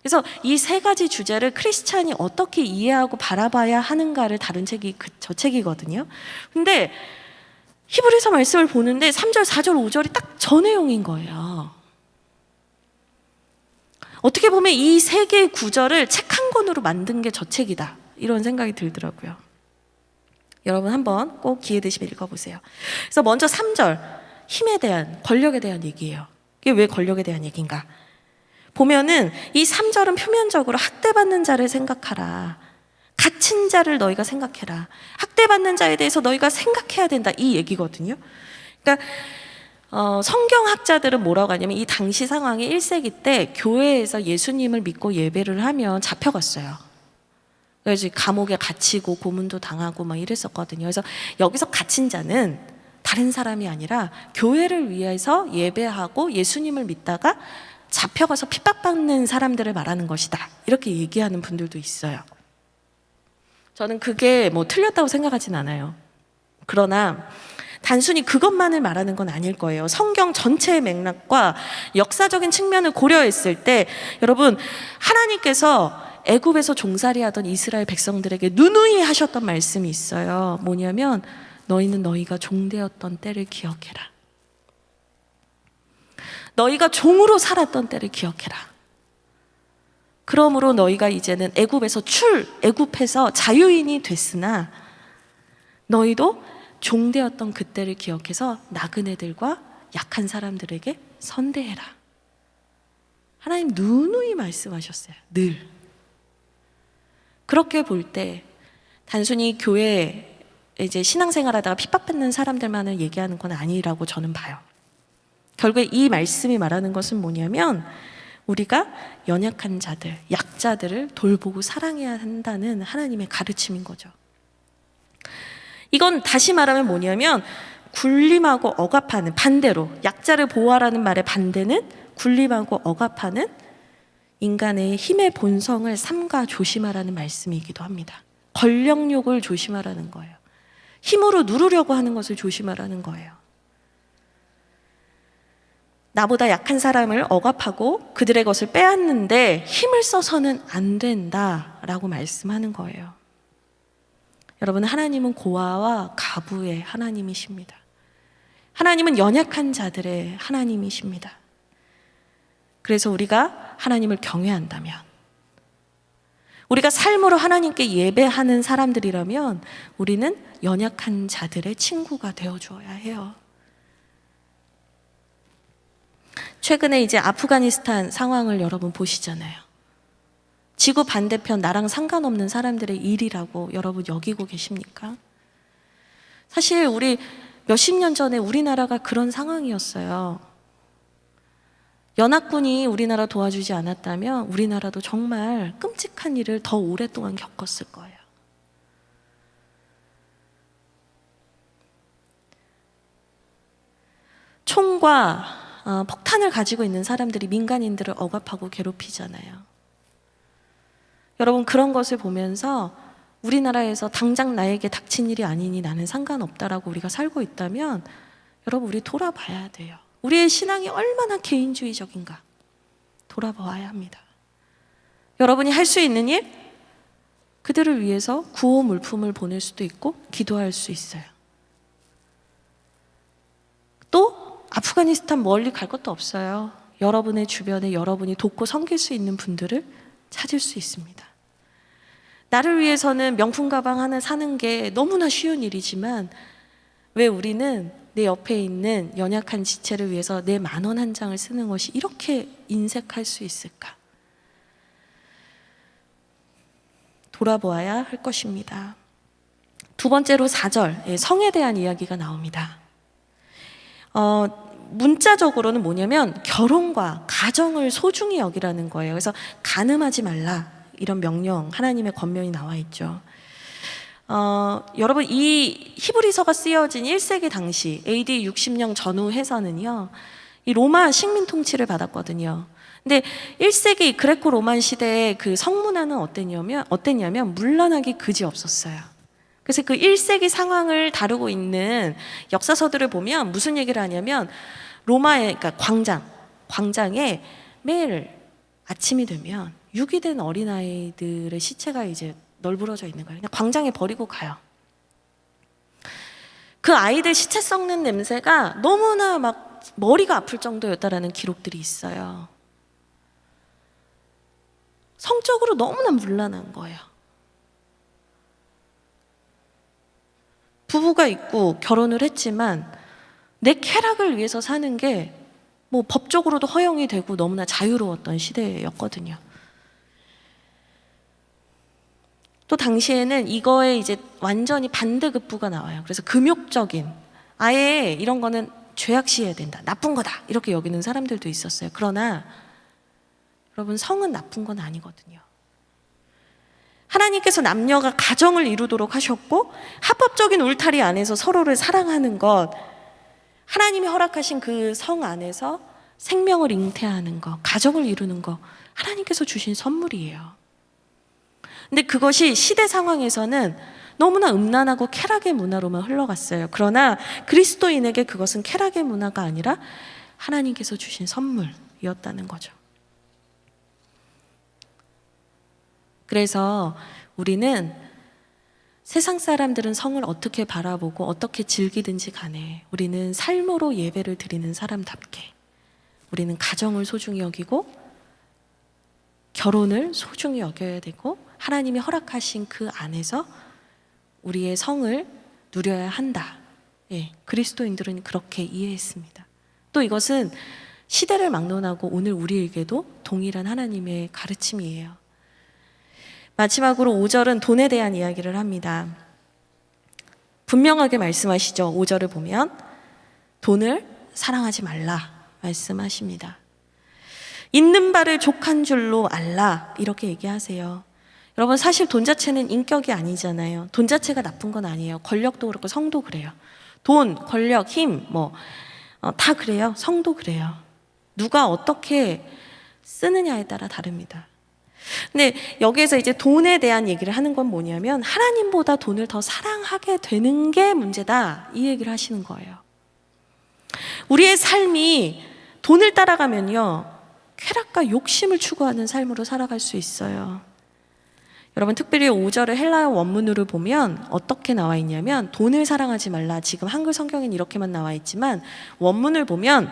그래서 이 3가지 주제를 크리스찬이 어떻게 이해하고 바라봐야 하는가를 다룬 책이 저 책이거든요. 근데 히브리서 말씀을 보는데 3절, 4절, 5절이 딱 저 내용인 거예요. 어떻게 보면 이 3개의 구절을 책 한 권으로 만든 게 저 책이다, 이런 생각이 들더라고요. 여러분 한번 꼭 기회 되시면 읽어보세요. 그래서 먼저 3절, 힘에 대한, 권력에 대한 얘기예요. 이게 왜 권력에 대한 얘기인가? 보면은 이 3절은 표면적으로 학대받는 자를 생각하라, 갇힌 자를 너희가 생각해라, 학대받는 자에 대해서 너희가 생각해야 된다, 이 얘기거든요. 그러니까 성경학자들은 뭐라고 하냐면 이 당시 상황이 1세기 때 교회에서 예수님을 믿고 예배를 하면 잡혀갔어요. 그래서 감옥에 갇히고 고문도 당하고 막 이랬었거든요. 그래서 여기서 갇힌 자는 다른 사람이 아니라 교회를 위해서 예배하고 예수님을 믿다가 잡혀가서 핍박받는 사람들을 말하는 것이다, 이렇게 얘기하는 분들도 있어요. 저는 그게 틀렸다고 생각하진 않아요. 그러나 단순히 그것만을 말하는 건 아닐 거예요. 성경 전체의 맥락과 역사적인 측면을 고려했을 때 여러분, 하나님께서 애굽에서 종살이하던 이스라엘 백성들에게 누누이 하셨던 말씀이 있어요. 뭐냐면 너희는 너희가 종되었던 때를 기억해라. 너희가 종으로 살았던 때를 기억해라. 그러므로 너희가 이제는 애굽에서 자유인이 됐으나 너희도 종되었던 그때를 기억해서 나그네들과 약한 사람들에게 선대해라. 하나님 누누이 말씀하셨어요. 늘. 그렇게 볼 때 단순히 교회에 이제 신앙생활하다가 핍박받는 사람들만을 얘기하는 건 아니라고 저는 봐요. 결국에 이 말씀이 말하는 것은 뭐냐면 우리가 연약한 자들, 약자들을 돌보고 사랑해야 한다는 하나님의 가르침인 거죠. 이건 다시 말하면 뭐냐면 굴림하고 억압하는, 반대로 약자를 보호하라는 말의 반대는 굴림하고 억압하는 인간의 힘의 본성을 삼가 조심하라는 말씀이기도 합니다. 권력욕을 조심하라는 거예요. 힘으로 누르려고 하는 것을 조심하라는 거예요. 나보다 약한 사람을 억압하고 그들의 것을 빼앗는데 힘을 써서는 안 된다라고 말씀하는 거예요. 여러분, 하나님은 고아와 가부의 하나님이십니다. 하나님은 연약한 자들의 하나님이십니다. 그래서 우리가 하나님을 경외한다면, 우리가 삶으로 하나님께 예배하는 사람들이라면 우리는 연약한 자들의 친구가 되어 주어야 해요. 최근에 이제 아프가니스탄 상황을 여러분 보시잖아요. 지구 반대편 나랑 상관없는 사람들의 일이라고 여러분 여기고 계십니까? 사실 우리 몇십 년 전에 우리나라가 그런 상황이었어요. 연합군이 우리나라 도와주지 않았다면 우리나라도 정말 끔찍한 일을 더 오랫동안 겪었을 거예요. 총과 폭탄을 가지고 있는 사람들이 민간인들을 억압하고 괴롭히잖아요. 여러분, 그런 것을 보면서 우리나라에서 당장 나에게 닥친 일이 아니니 나는 상관없다라고 우리가 살고 있다면 여러분, 우리 돌아봐야 돼요. 우리의 신앙이 얼마나 개인주의적인가 돌아봐야 합니다. 여러분이 할 수 있는 일, 그들을 위해서 구호 물품을 보낼 수도 있고 기도할 수 있어요. 또 아프가니스탄 멀리 갈 것도 없어요. 여러분의 주변에 여러분이 돕고 섬길 수 있는 분들을 찾을 수 있습니다. 나를 위해서는 명품 가방 하나 사는 게 너무나 쉬운 일이지만 왜 우리는 내 옆에 있는 연약한 지체를 위해서 내 10,000원 한 장을 쓰는 것이 이렇게 인색할 수 있을까? 돌아보아야 할 것입니다. 두 번째로 4절, 성에 대한 이야기가 나옵니다. 문자적으로는 뭐냐면 결혼과 가정을 소중히 여기라는 거예요. 그래서 간음하지 말라, 이런 명령, 하나님의 권면이 나와 있죠. 여러분, 이 히브리서가 쓰여진 1세기 당시 AD 60년 전후해서는요, 이 로마 식민 통치를 받았거든요. 근데 1세기 그레코 로만 시대의 그 성문화는 어땠냐면 문란하기 그지 없었어요. 그래서 그 1세기 상황을 다루고 있는 역사서들을 보면 무슨 얘기를 하냐면 로마의, 그러니까 광장에 매일 아침이 되면 유기된 어린아이들의 시체가 이제 널브러져 있는 거예요. 그냥 광장에 버리고 가요. 그 아이들 시체 썩는 냄새가 너무나 막 머리가 아플 정도였다라는 기록들이 있어요. 성적으로 너무나 문란한 거예요. 부부가 있고 결혼을 했지만 내 쾌락을 위해서 사는 게 뭐 법적으로도 허용이 되고 너무나 자유로웠던 시대였거든요. 또 당시에는 이거에 이제 완전히 반대급부가 나와요. 그래서 금욕적인, 아예 이런 거는 죄악시해야 된다, 나쁜 거다, 이렇게 여기는 사람들도 있었어요. 그러나 여러분, 성은 나쁜 건 아니거든요. 하나님께서 남녀가 가정을 이루도록 하셨고 합법적인 울타리 안에서 서로를 사랑하는 것, 하나님이 허락하신 그 성 안에서 생명을 잉태하는 것, 가정을 이루는 것, 하나님께서 주신 선물이에요. 근데 그것이 시대 상황에서는 너무나 음란하고 쾌락의 문화로만 흘러갔어요. 그러나 그리스도인에게 그것은 쾌락의 문화가 아니라 하나님께서 주신 선물이었다는 거죠. 그래서 우리는 세상 사람들은 성을 어떻게 바라보고 어떻게 즐기든지 간에 우리는 삶으로 예배를 드리는 사람답게 우리는 가정을 소중히 여기고 결혼을 소중히 여겨야 되고 하나님이 허락하신 그 안에서 우리의 성을 누려야 한다. 예, 그리스도인들은 그렇게 이해했습니다. 또 이것은 시대를 막론하고 오늘 우리에게도 동일한 하나님의 가르침이에요. 마지막으로 5절은 돈에 대한 이야기를 합니다. 분명하게 말씀하시죠. 5절을 보면 돈을 사랑하지 말라 말씀하십니다. 있는 바를 족한 줄로 알라 이렇게 얘기하세요. 여러분 사실 돈 자체는 인격이 아니잖아요. 돈 자체가 나쁜 건 아니에요. 권력도 그렇고 성도 그래요. 돈, 권력, 힘 다 그래요. 성도 그래요. 누가 어떻게 쓰느냐에 따라 다릅니다. 근데 여기에서 이제 돈에 대한 얘기를 하는 건 뭐냐면 하나님보다 돈을 더 사랑하게 되는 게 문제다 이 얘기를 하시는 거예요. 우리의 삶이 돈을 따라가면요 쾌락과 욕심을 추구하는 삶으로 살아갈 수 있어요. 여러분 특별히 5절의 헬라어 원문으로 보면 어떻게 나와 있냐면 돈을 사랑하지 말라. 지금 한글 성경에는 이렇게만 나와 있지만 원문을 보면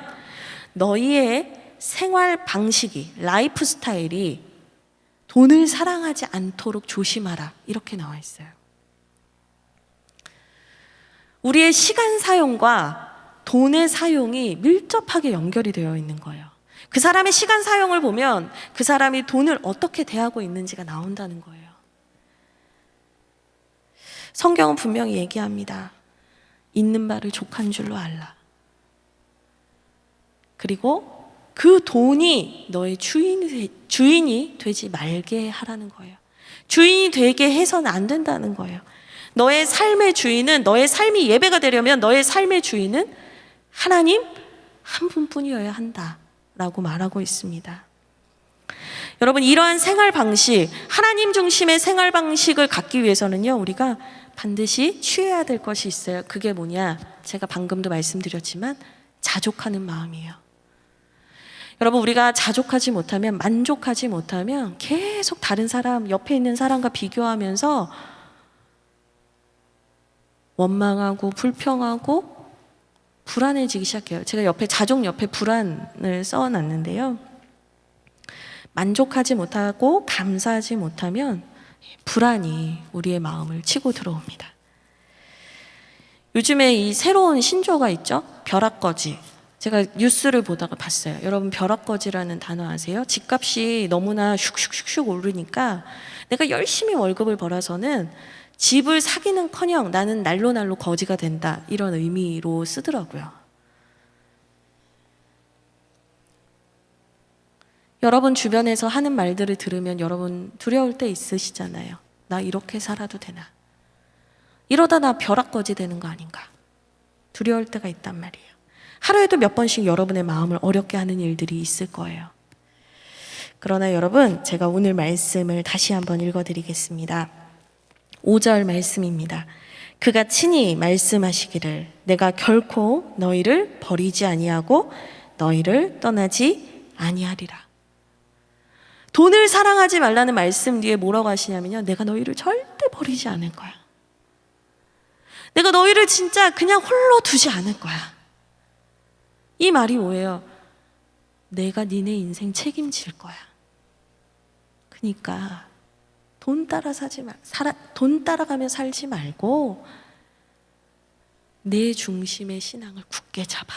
너희의 생활 방식이 라이프 스타일이 돈을 사랑하지 않도록 조심하라 이렇게 나와 있어요. 우리의 시간 사용과 돈의 사용이 밀접하게 연결이 되어 있는 거예요. 그 사람의 시간 사용을 보면 그 사람이 돈을 어떻게 대하고 있는지가 나온다는 거예요. 성경은 분명히 얘기합니다. 있는 바를 족한 줄로 알라. 그리고 그 돈이 너의 주인이 되지 말게 하라는 거예요. 주인이 되게 해서는 안 된다는 거예요. 너의 삶의 주인은 너의 삶이 예배가 되려면 너의 삶의 주인은 하나님 한 분뿐이어야 한다라고 말하고 있습니다. 여러분 이러한 생활 방식, 하나님 중심의 생활 방식을 갖기 위해서는요 우리가 반드시 취해야 될 것이 있어요. 그게 뭐냐? 제가 방금도 말씀드렸지만 자족하는 마음이에요. 여러분 우리가 자족하지 못하면 만족하지 못하면 계속 다른 사람 옆에 있는 사람과 비교하면서 원망하고 불평하고 불안해지기 시작해요. 제가 옆에 자족 옆에 불안을 써놨는데요. 만족하지 못하고 감사하지 못하면 불안이 우리의 마음을 치고 들어옵니다. 요즘에 이 새로운 신조어가 있죠? 벼락거지. 제가 뉴스를 보다가 봤어요. 여러분 벼락거지라는 단어 아세요? 집값이 너무나 슉슉슉슉 오르니까 내가 열심히 월급을 벌어서는 집을 사기는커녕 나는 날로 거지가 된다 이런 의미로 쓰더라고요. 여러분 주변에서 하는 말들을 들으면 여러분 두려울 때 있으시잖아요. 나 이렇게 살아도 되나? 이러다 나 벼락거지 되는 거 아닌가? 두려울 때가 있단 말이에요. 하루에도 몇 번씩 여러분의 마음을 어렵게 하는 일들이 있을 거예요. 그러나 여러분 제가 오늘 말씀을 다시 한번 읽어드리겠습니다. 5절 말씀입니다. 그가 친히 말씀하시기를 내가 결코 너희를 버리지 아니하고 너희를 떠나지 아니하리라. 돈을 사랑하지 말라는 말씀 뒤에 뭐라고 하시냐면요. 내가 너희를 절대 버리지 않을 거야. 내가 너희를 진짜 그냥 홀로 두지 않을 거야. 이 말이 뭐예요? 내가 니네 인생 책임질 거야. 그러니까 돈 따라가며 살지 말고 내 중심의 신앙을 굳게 잡아.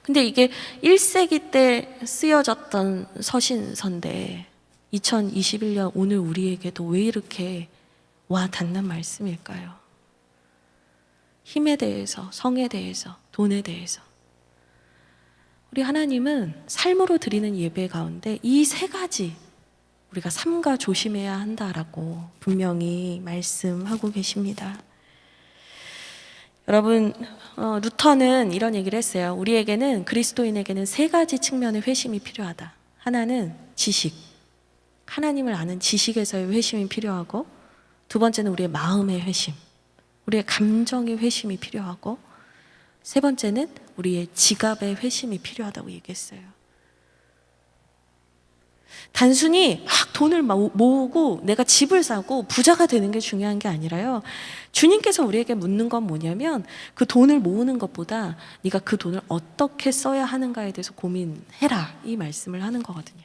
근데 이게 1세기 때 쓰여졌던 서신서인데 2021년 오늘 우리에게도 왜 이렇게 와 닿는 말씀일까요? 힘에 대해서, 성에 대해서, 돈에 대해서. 우리 하나님은 삶으로 드리는 예배 가운데 이 세 가지 우리가 삼가 조심해야 한다라고 분명히 말씀하고 계십니다. 여러분 루터는 이런 얘기를 했어요. 우리에게는 그리스도인에게는 세 가지 측면의 회심이 필요하다. 하나는 지식, 하나님을 아는 지식에서의 회심이 필요하고, 두 번째는 우리의 마음의 회심, 우리의 감정의 회심이 필요하고, 세 번째는 우리의 지갑의 회심이 필요하다고 얘기했어요. 단순히 막 돈을 모으고 내가 집을 사고 부자가 되는 게 중요한 게 아니라요, 주님께서 우리에게 묻는 건 뭐냐면 그 돈을 모으는 것보다 네가 그 돈을 어떻게 써야 하는가에 대해서 고민해라, 이 말씀을 하는 거거든요.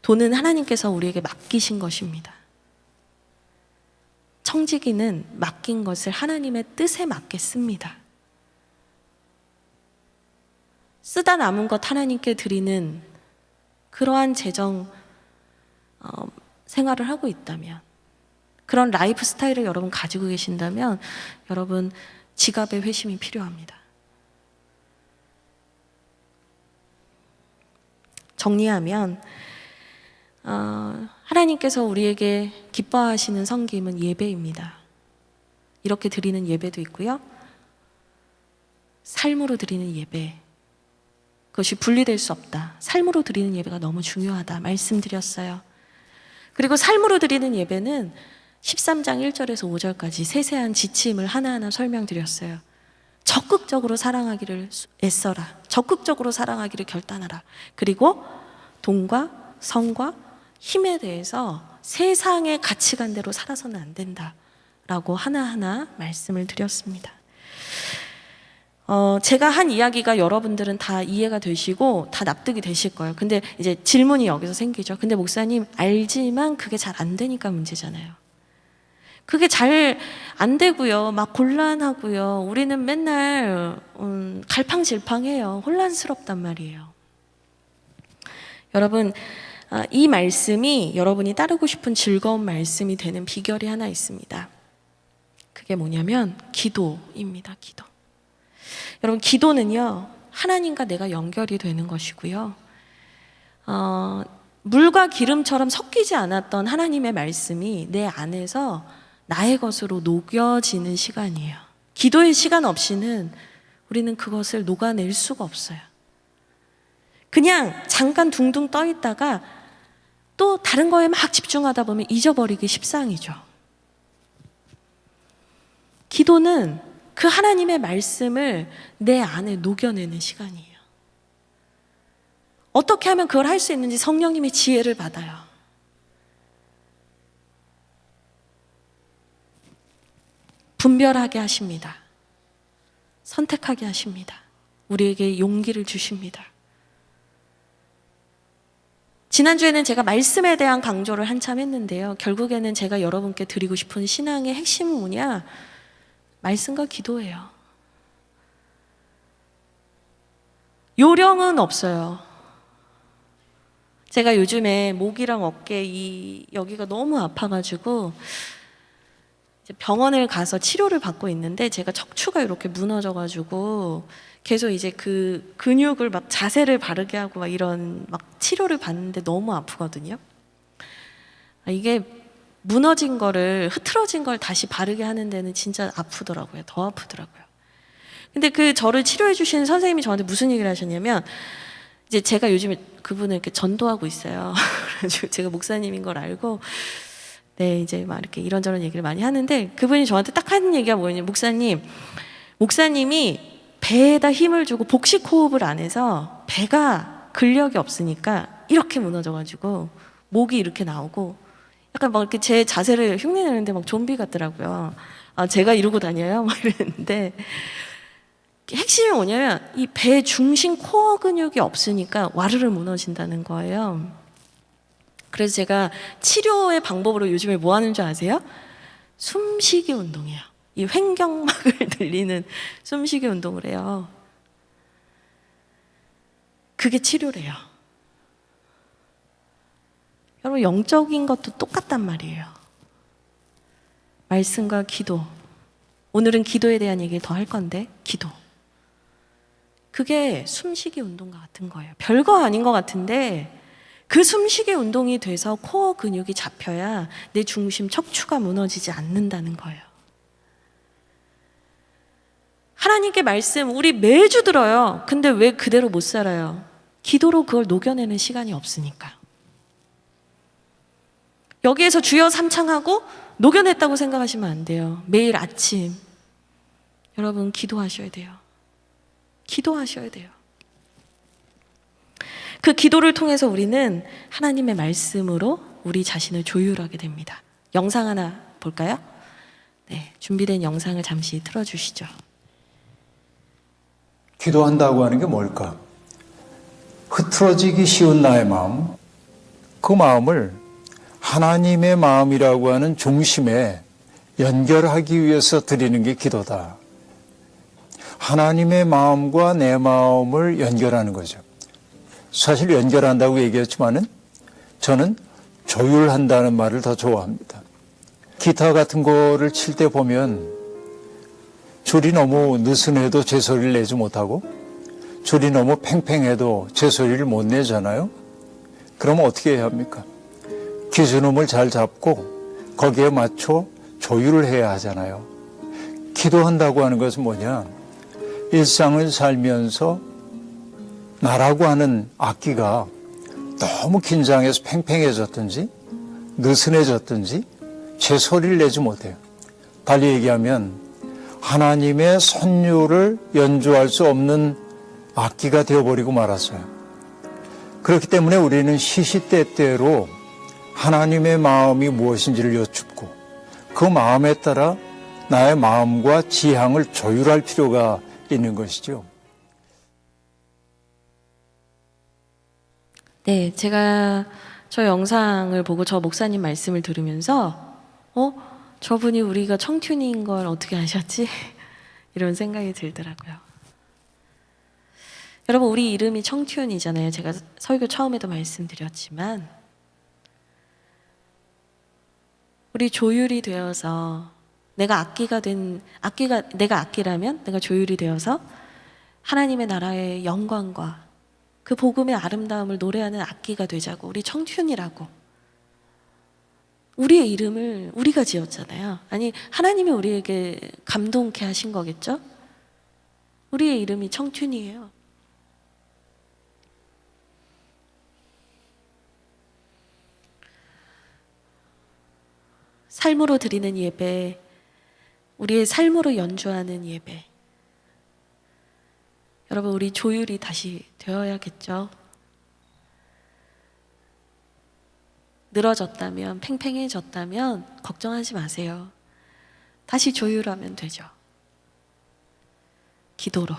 돈은 하나님께서 우리에게 맡기신 것입니다. 청지기는 맡긴 것을 하나님의 뜻에 맞게 씁니다. 쓰다 남은 것 하나님께 드리는 그러한 재정 생활을 하고 있다면, 그런 라이프 스타일을 여러분 가지고 계신다면 여러분 지갑의 회심이 필요합니다. 정리하면 하나님께서 우리에게 기뻐하시는 섬김은 예배입니다. 이렇게 드리는 예배도 있고요, 삶으로 드리는 예배, 그것이 분리될 수 없다. 삶으로 드리는 예배가 너무 중요하다 말씀드렸어요. 그리고 삶으로 드리는 예배는 13장 1절에서 5절까지 세세한 지침을 하나하나 설명드렸어요. 적극적으로 사랑하기를 애써라. 적극적으로 사랑하기를 결단하라. 그리고 돈과 성과 힘에 대해서 세상의 가치관대로 살아서는 안 된다라고 하나하나 말씀을 드렸습니다. 제가 한 이야기가 여러분들은 다 이해가 되시고 다 납득이 되실 거예요. 근데 이제 질문이 여기서 생기죠. 근데 목사님, 알지만 그게 잘 안 되니까 문제잖아요. 그게 잘 안 되고요, 막 곤란하고요, 우리는 맨날 갈팡질팡해요. 혼란스럽단 말이에요. 여러분, 이 말씀이 여러분이 따르고 싶은 즐거운 말씀이 되는 비결이 하나 있습니다. 그게 뭐냐면 기도입니다. 기도. 여러분, 기도는요, 하나님과 내가 연결이 되는 것이고요, 물과 기름처럼 섞이지 않았던 하나님의 말씀이 내 안에서 나의 것으로 녹여지는 시간이에요. 기도의 시간 없이는 우리는 그것을 녹아낼 수가 없어요. 그냥 잠깐 둥둥 떠 있다가 또 다른 거에 막 집중하다 보면 잊어버리기 십상이죠. 기도는 그 하나님의 말씀을 내 안에 녹여내는 시간이에요. 어떻게 하면 그걸 할 수 있는지 성령님의 지혜를 받아요. 분별하게 하십니다. 선택하게 하십니다. 우리에게 용기를 주십니다. 지난주에는 제가 말씀에 대한 강조를 한참 했는데요, 결국에는 제가 여러분께 드리고 싶은 신앙의 핵심은 뭐냐? 말씀과 기도예요. 요령은 없어요. 제가 요즘에 목이랑 어깨 여기가 너무 아파가지고 이제 병원을 가서 치료를 받고 있는데, 제가 척추가 이렇게 무너져가지고 계속 이제 그 근육을 막 자세를 바르게 하고 막 이런 막 치료를 받는데 너무 아프거든요. 이게 무너진 거를, 흐트러진 걸 다시 바르게 하는 데는 진짜 아프더라고요. 더 아프더라고요. 근데 그 저를 치료해 주시는 선생님이 저한테 무슨 얘기를 하셨냐면, 이제 제가 요즘에 그분을 이렇게 전도하고 있어요. 그래가지고 제가 목사님인 걸 알고, 네, 이제 막 이렇게 이런저런 얘기를 많이 하는데, 그분이 저한테 딱 하는 얘기가 뭐냐면, 목사님이 배에다 힘을 주고 복식 호흡을 안 해서 배가 근력이 없으니까 이렇게 무너져가지고 목이 이렇게 나오고, 약간 막 이렇게 제 자세를 흉내내는데 막 좀비 같더라고요. 제가 이러고 다녀요? 막 이랬는데, 핵심이 뭐냐면 이 배 중심 코어 근육이 없으니까 와르르 무너진다는 거예요. 그래서 제가 치료의 방법으로 요즘에 뭐 하는 줄 아세요? 숨쉬기 운동이에요. 이 횡격막을 늘리는 숨쉬기 운동을 해요. 그게 치료래요. 여러분, 영적인 것도 똑같단 말이에요. 말씀과 기도. 오늘은 기도에 대한 얘기를 더 할 건데, 기도. 그게 숨쉬기 운동과 같은 거예요. 별거 아닌 것 같은데 그 숨쉬기 운동이 돼서 코어 근육이 잡혀야 내 중심 척추가 무너지지 않는다는 거예요. 하나님께 말씀 우리 매주 들어요. 근데 왜 그대로 못 살아요? 기도로 그걸 녹여내는 시간이 없으니까. 여기에서 주여 삼창하고 녹여냈다고 생각하시면 안 돼요. 매일 아침 여러분 기도하셔야 돼요. 기도하셔야 돼요. 그 기도를 통해서 우리는 하나님의 말씀으로 우리 자신을 조율하게 됩니다. 영상 하나 볼까요? 네, 준비된 영상을 잠시 틀어주시죠. 기도한다고 하는 게 뭘까? 흐트러지기 쉬운 나의 마음, 그 마음을 하나님의 마음이라고 하는 중심에 연결하기 위해서 드리는 게 기도다. 하나님의 마음과 내 마음을 연결하는 거죠. 사실 연결한다고 얘기했지만은 저는 조율한다는 말을 더 좋아합니다. 기타 같은 거를 칠 때 보면 줄이 너무 느슨해도 제 소리를 내지 못하고 줄이 너무 팽팽해도 제 소리를 못 내잖아요. 그러면 어떻게 해야 합니까? 기준음을 잘 잡고 거기에 맞춰 조율을 해야 하잖아요. 기도한다고 하는 것은 뭐냐? 일상을 살면서 나라고 하는 악기가 너무 긴장해서 팽팽해졌든지 느슨해졌든지 제 소리를 내지 못해요. 달리 얘기하면 하나님의 선율을 연주할 수 없는 악기가 되어버리고 말았어요. 그렇기 때문에 우리는 시시때때로 하나님의 마음이 무엇인지를 여쭙고 그 마음에 따라 나의 마음과 지향을 조율할 필요가 있는 것이죠. 네, 제가 저 영상을 보고 저 목사님 말씀을 들으면서 저분이 우리가 청춘인 걸 어떻게 아셨지? 이런 생각이 들더라고요. 여러분, 우리 이름이 청춘이잖아요. 제가 설교 처음에도 말씀드렸지만 우리 조율이 되어서 내가 악기라면 내가 조율이 되어서 하나님의 나라의 영광과 그 복음의 아름다움을 노래하는 악기가 되자고. 우리 청춘이라고. 우리의 이름을 우리가 지었잖아요. 아니, 하나님이 우리에게 감동케 하신 거겠죠? 우리의 이름이 청춘이에요. 삶으로 드리는 예배, 우리의 삶으로 연주하는 예배. 여러분, 우리 조율이 다시 되어야겠죠? 늘어졌다면, 팽팽해졌다면 걱정하지 마세요. 다시 조율하면 되죠. 기도로.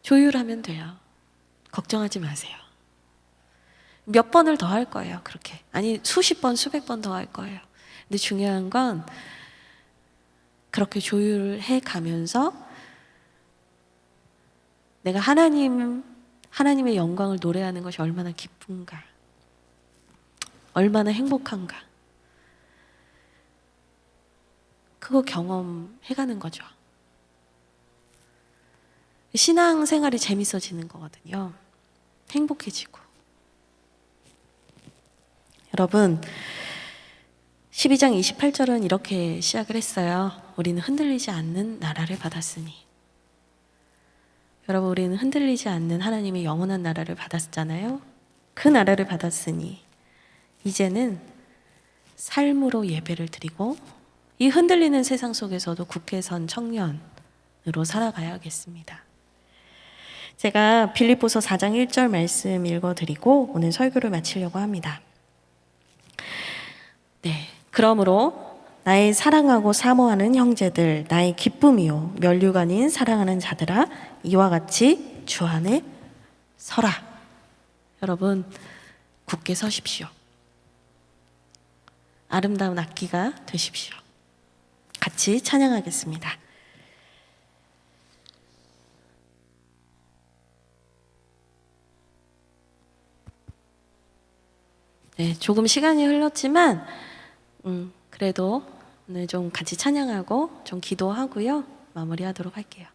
조율하면 돼요. 걱정하지 마세요. 몇 번을 더 할 거예요, 그렇게. 아니, 수십 번, 수백 번 더 할 거예요. 근데 중요한 건 그렇게 조율해 가면서 내가 하나님의 영광을 노래하는 것이 얼마나 기쁜가, 얼마나 행복한가, 그거 경험해가는 거죠. 신앙생활이 재밌어지는 거거든요. 행복해지고. 여러분, 12장 28절은 이렇게 시작을 했어요. 우리는 흔들리지 않는 나라를 받았으니. 여러분, 우리는 흔들리지 않는 하나님의 영원한 나라를 받았잖아요. 그 나라를 받았으니 이제는 삶으로 예배를 드리고 이 흔들리는 세상 속에서도 굳게 선 청년으로 살아가야겠습니다. 제가 빌립보서 4장 1절 말씀 읽어드리고 오늘 설교를 마치려고 합니다. 네, 그러므로 나의 사랑하고 사모하는 형제들, 나의 기쁨이요 멸류가 아닌 사랑하는 자들아, 이와 같이 주 안에 서라. 여러분, 굳게 서십시오. 아름다운 악기가 되십시오. 같이 찬양하겠습니다. 네, 조금 시간이 흘렀지만 그래도 오늘 좀 같이 찬양하고 좀 기도하고요. 마무리하도록 할게요.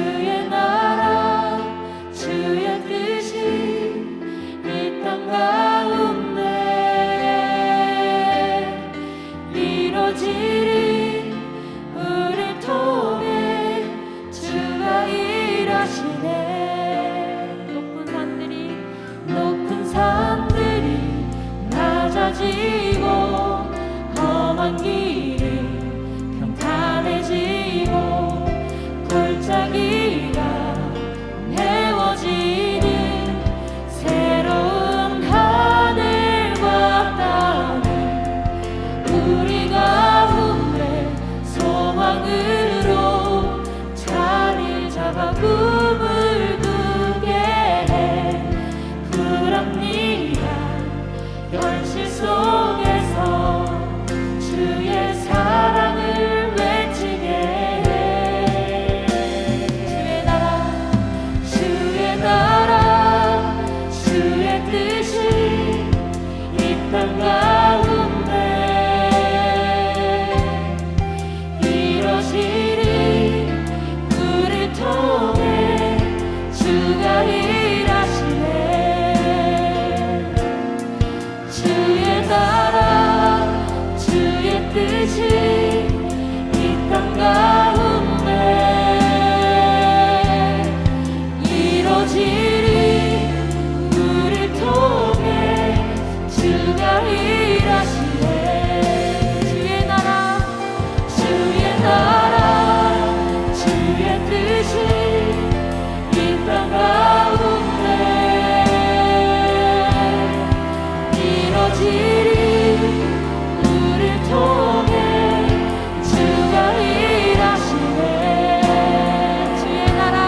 주의 나라 주의 뜻이 이 땅 가운데 이루어지리. 우릴 통해 주가 일하시네. 높은 산들이 낮아지고 험한 길이 평탄해지고 골짜기가 메워지는 새로운 하늘과 땅이 우리 가운데 소망으로 자리 잡아 꿈을 꾸게 해. 불합리한 현실 속에서 주의 사랑을 외치게 해. 주의 나라 주의 뜻이 이 땅 가운데 이루어지리. 우릴 통해 주가 일하시네. 주의 나라 주의 뜻이 이 땅 가운데 이루어지리. 우릴 통해 주가 일하시네. 주의 나라 주의 뜻이 이 땅 가운데 이루어지리. 우릴 통해 주가 일하시네. 주의 나라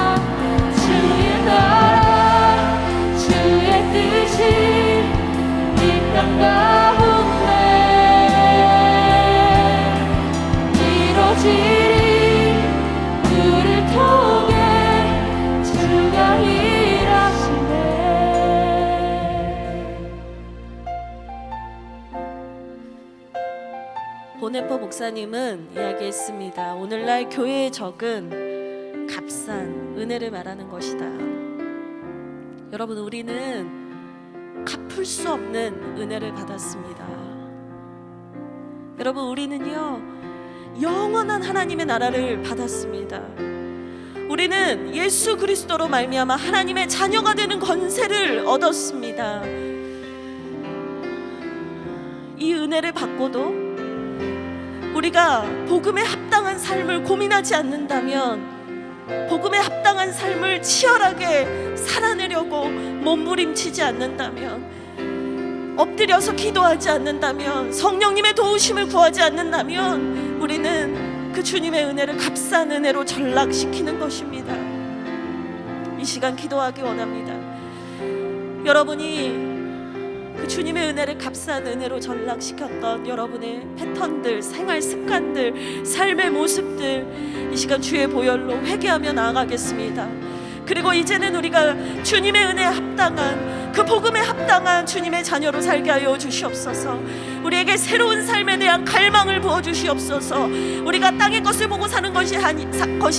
주의 뜻이 이 땅 가운데 이루어지리. 우릴 통해 주가 일하시네. 보네퍼 목사님은 이야기했습니다. 오늘날 교회의 적은 값싼 은혜를 말하는 것이다. 여러분, 우리는 갚을 수 없는 은혜를 받았습니다. 여러분, 우리는요 영원한 하나님의 나라를 받았습니다. 우리는 예수 그리스도로 말미암아 하나님의 자녀가 되는 권세를 얻었습니다. 이 은혜를 받고도 우리가 복음에 합당한 삶을 고민하지 않는다면, 복음에 합당한 삶을 치열하게 살아내려고 몸부림치지 않는다면, 엎드려서 기도하지 않는다면, 성령님의 도우심을 구하지 않는다면 우리는 그 주님의 은혜를 값싼 은혜로 전락시키는 것입니다. 이 시간 기도하기 원합니다. 여러분이 그 주님의 은혜를 값싼 은혜로 전락시켰던 여러분의 패턴들, 생활 습관들, 삶의 모습들, 이 시간 주의 보혈로 회개하며 나아가겠습니다. 그리고 이제는 우리가 주님의 은혜에 합당한, 그 복음에 합당한 주님의 자녀로 살게 하여 주시옵소서. 우리에게 새로운 삶에 대한 갈망을 부어주시옵소서. 우리가 땅의 것을 보고 사는 것이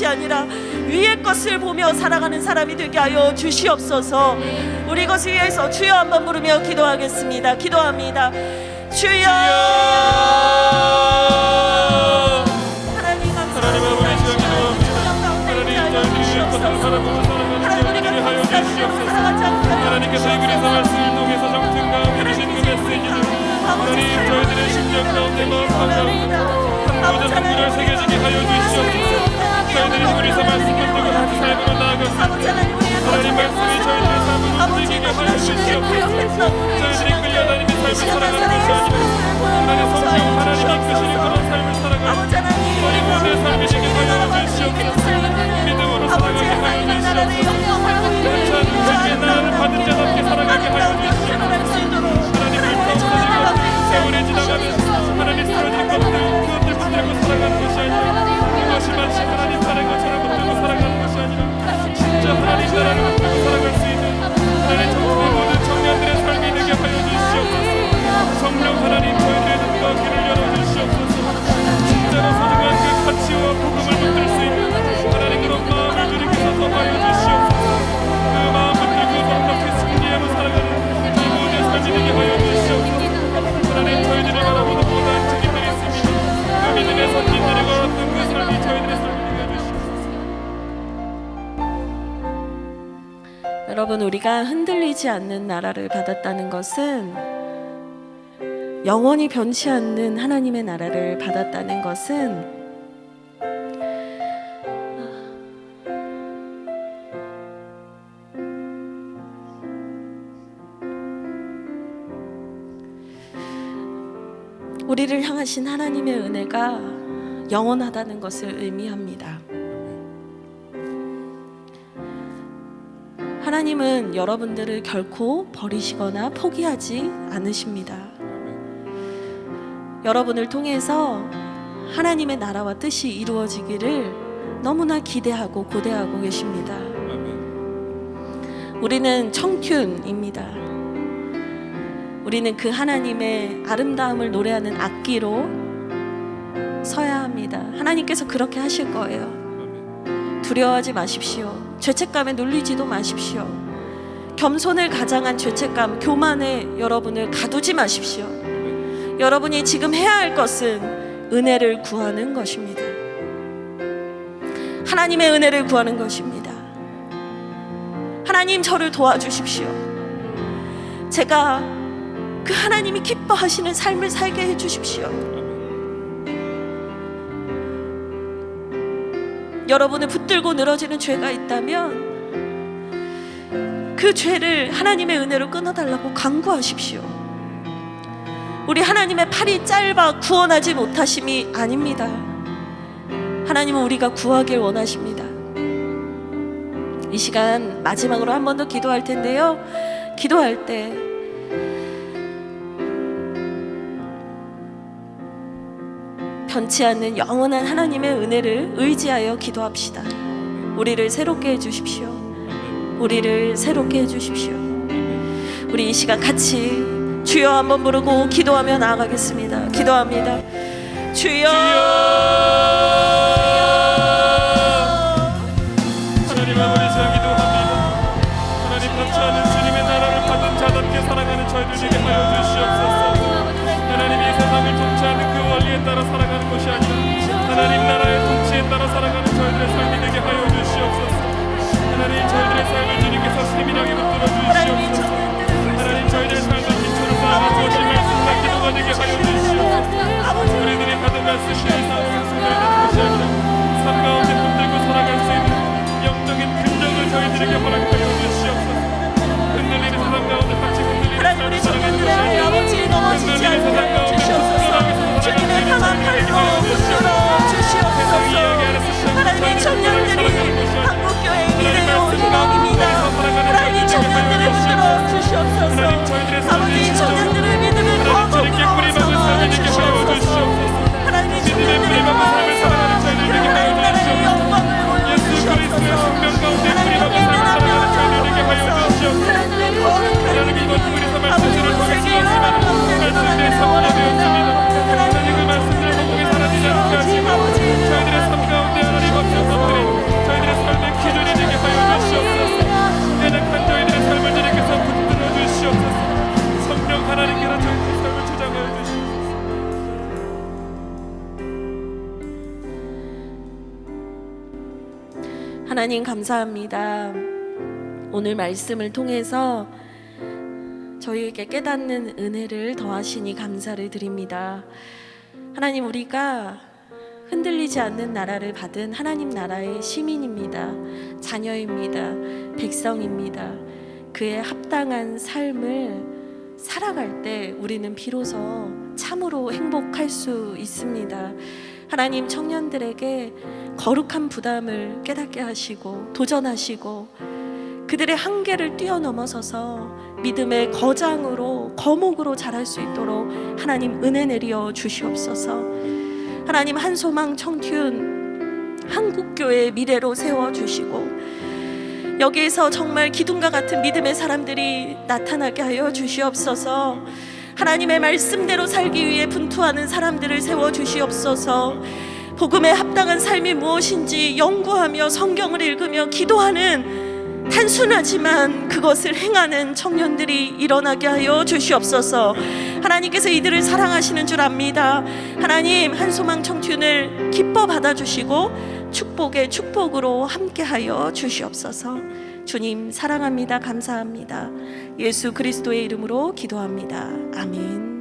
아니라 위의 것을 보며 살아가는 사람이 되게 하여 주시옵소서. 우리 것을 위해서 주여 한번 부르며 기도하겠습니다. 기도합니다. 주여, 하나님 감사합니다. 하나님께서 이 그리스도 말씀을 통해서 정통하고 이루신 그 메시지를 하나님 저희들의 심령 가운데 마음 가운데 한 구절 한 구절 새겨지게 하여 주시옵소서. 저희들이 이 그리스도 말씀 붙들고 같이 삶으로 나아갔을 때 하나님 말씀이 저희들의 삶을 움직이게 하여 주시옵소서. 저희들이 끌려다니는 삶을 살아가는 것이 아니라 하나님 성령 하나님이 이끄시는 그런 삶을 살아가는 우리 모두의 삶이 되게 하여 주시옵소서. 믿음으로 살아가게 하여 주시옵소서. 하나님 나라를 받은 자답게 살아가게 하여 주시옵소서. 하나님 불평하시고 세월이 지나가면 하나님 쓰러진 것들 그것들 붙들고 살아가는 것이 아니라 그것이 마치 하나님 사는 것처럼 붙들고 살아가는 여러분, 우리가 흔들리지 않는 나라를 받았다는 것은, 영원히 변치 않는 하나님의 나라를 받았다는 것은, 우리를 향하신 하나님의 은혜가 영원하다는 것을 의미합니다. 하나님은 여러분들을 결코 버리시거나 포기하지 않으십니다. 여러분을 통해서 하나님의 나라와 뜻이 이루어지기를 너무나 기대하고 고대하고 계십니다. 우리는 청춘입니다. 우리는 그 하나님의 아름다움을 노래하는 악기로 서야 합니다. 하나님께서 그렇게 하실 거예요. 두려워하지 마십시오. 죄책감에 눌리지도 마십시오. 겸손을 가장한 죄책감, 교만에 여러분을 가두지 마십시오. 여러분이 지금 해야 할 것은 은혜를 구하는 것입니다. 하나님의 은혜를 구하는 것입니다. 하나님, 저를 도와주십시오. 제가 그 하나님이 기뻐하시는 삶을 살게 해주십시오. 여러분을 붙들고 늘어지는 죄가 있다면 그 죄를 하나님의 은혜로 끊어달라고 간구하십시오. 우리 하나님의 팔이 짧아 구원하지 못하심이 아닙니다. 하나님은 우리가 구하길 원하십니다. 이 시간 마지막으로 한 번 더 기도할 텐데요, 기도할 때 변치 않는 영원한 하나님의 은혜를 의지하여 기도합시다. 우리를 새롭게 해주십시오. 우리를 새롭게 해주십시오. 우리 이 시간 같이 주여 한번 부르고 기도하며 나아가겠습니다. 기도합니다. 주여. 하나님 아버지, 제가 기도합니다. 하나님, 변치 않는 주님의 나라를 받은 자답게 살아가는 저희들 되게 하여 주시옵소서. 하나님, 이 세상을 통치하는 그 원리에 따라 살아가는 것이 아니라 하나님 나라의 통치에 따라 살아가는 저희들의 삶이 되게 하여 주시옵소서. 하나님, 저희들의 삶을 주님께서 세밀하게 붙들어 주시옵소서. 하나님, 저희들의 삶을 기초로 쌓아 주신 말씀과 기도가 되게 하여 주시옵소서. 우리들이 받은 말씀이 이상하게 소멸되는 것이 아니라 삶 가운데 붙들고 살아갈 수 있는 영적인 긍정을 저희들에게 허락하여 주시옵소서. 흔들리는 세상 가운데 같이 흔들리는 삶을 살아가는 것이 아니라 넘어지지 않게 주시옵소서. 주님의 강한 팔로 붙들어 주시옵소서. 하나님의 청년들이 한국교회의 미래의 희망입니다. 하나님, 청년들을 붙들어 주시옵소서. 아버지, 청년들의 믿음을 더 강화하여 주시옵소서. 하나님, 청년들의 마음을 하나님 나라의 영광을 보여주시옵소서. 하나님의 나라의 하나님의 거룩한 아버지, 세계의 하나님 가운데 원하옵니다. 하나님의 말씀을 한국에 사라지지 않게 하시고 저희들의 삶 가운데 하나님 없는 것들이 저희들의 삶의 기준이 되게 하여 주시옵소서. 연약한 저희들의 삶을 주님께서 붙들어 주시옵소서. 성령 하나님께서 저희들의 삶을 주장하여 주시옵소서. 하나님, 감사합니다. 오늘 말씀을 통해서 저희에게 깨닫는 은혜를 더하시니 감사를 드립니다. 하나님, 우리가 흔들리지 않는 나라를 받은 하나님 나라의 시민입니다. 자녀입니다. 백성입니다. 그에 합당한 삶을 살아갈 때 우리는 비로소 참으로 행복할 수 있습니다. 하나님, 청년들에게 거룩한 부담을 깨닫게 하시고 도전하시고 그들의 한계를 뛰어넘어서서 믿음의 거장으로 거목으로 자랄 수 있도록 하나님 은혜 내려 주시옵소서. 하나님, 한소망 청춘 한국교회의 미래로 세워주시고 여기에서 정말 기둥과 같은 믿음의 사람들이 나타나게 하여 주시옵소서. 하나님의 말씀대로 살기 위해 분투하는 사람들을 세워주시옵소서. 복음에 합당한 삶이 무엇인지 연구하며 성경을 읽으며 기도하는 단순하지만 그것을 행하는 청년들이 일어나게 하여 주시옵소서. 하나님께서 이들을 사랑하시는 줄 압니다. 하나님, 한소망 청춘을 기뻐 받아주시고 축복의 축복으로 함께하여 주시옵소서. 주님 사랑합니다. 감사합니다. 예수 그리스도의 이름으로 기도합니다. 아멘.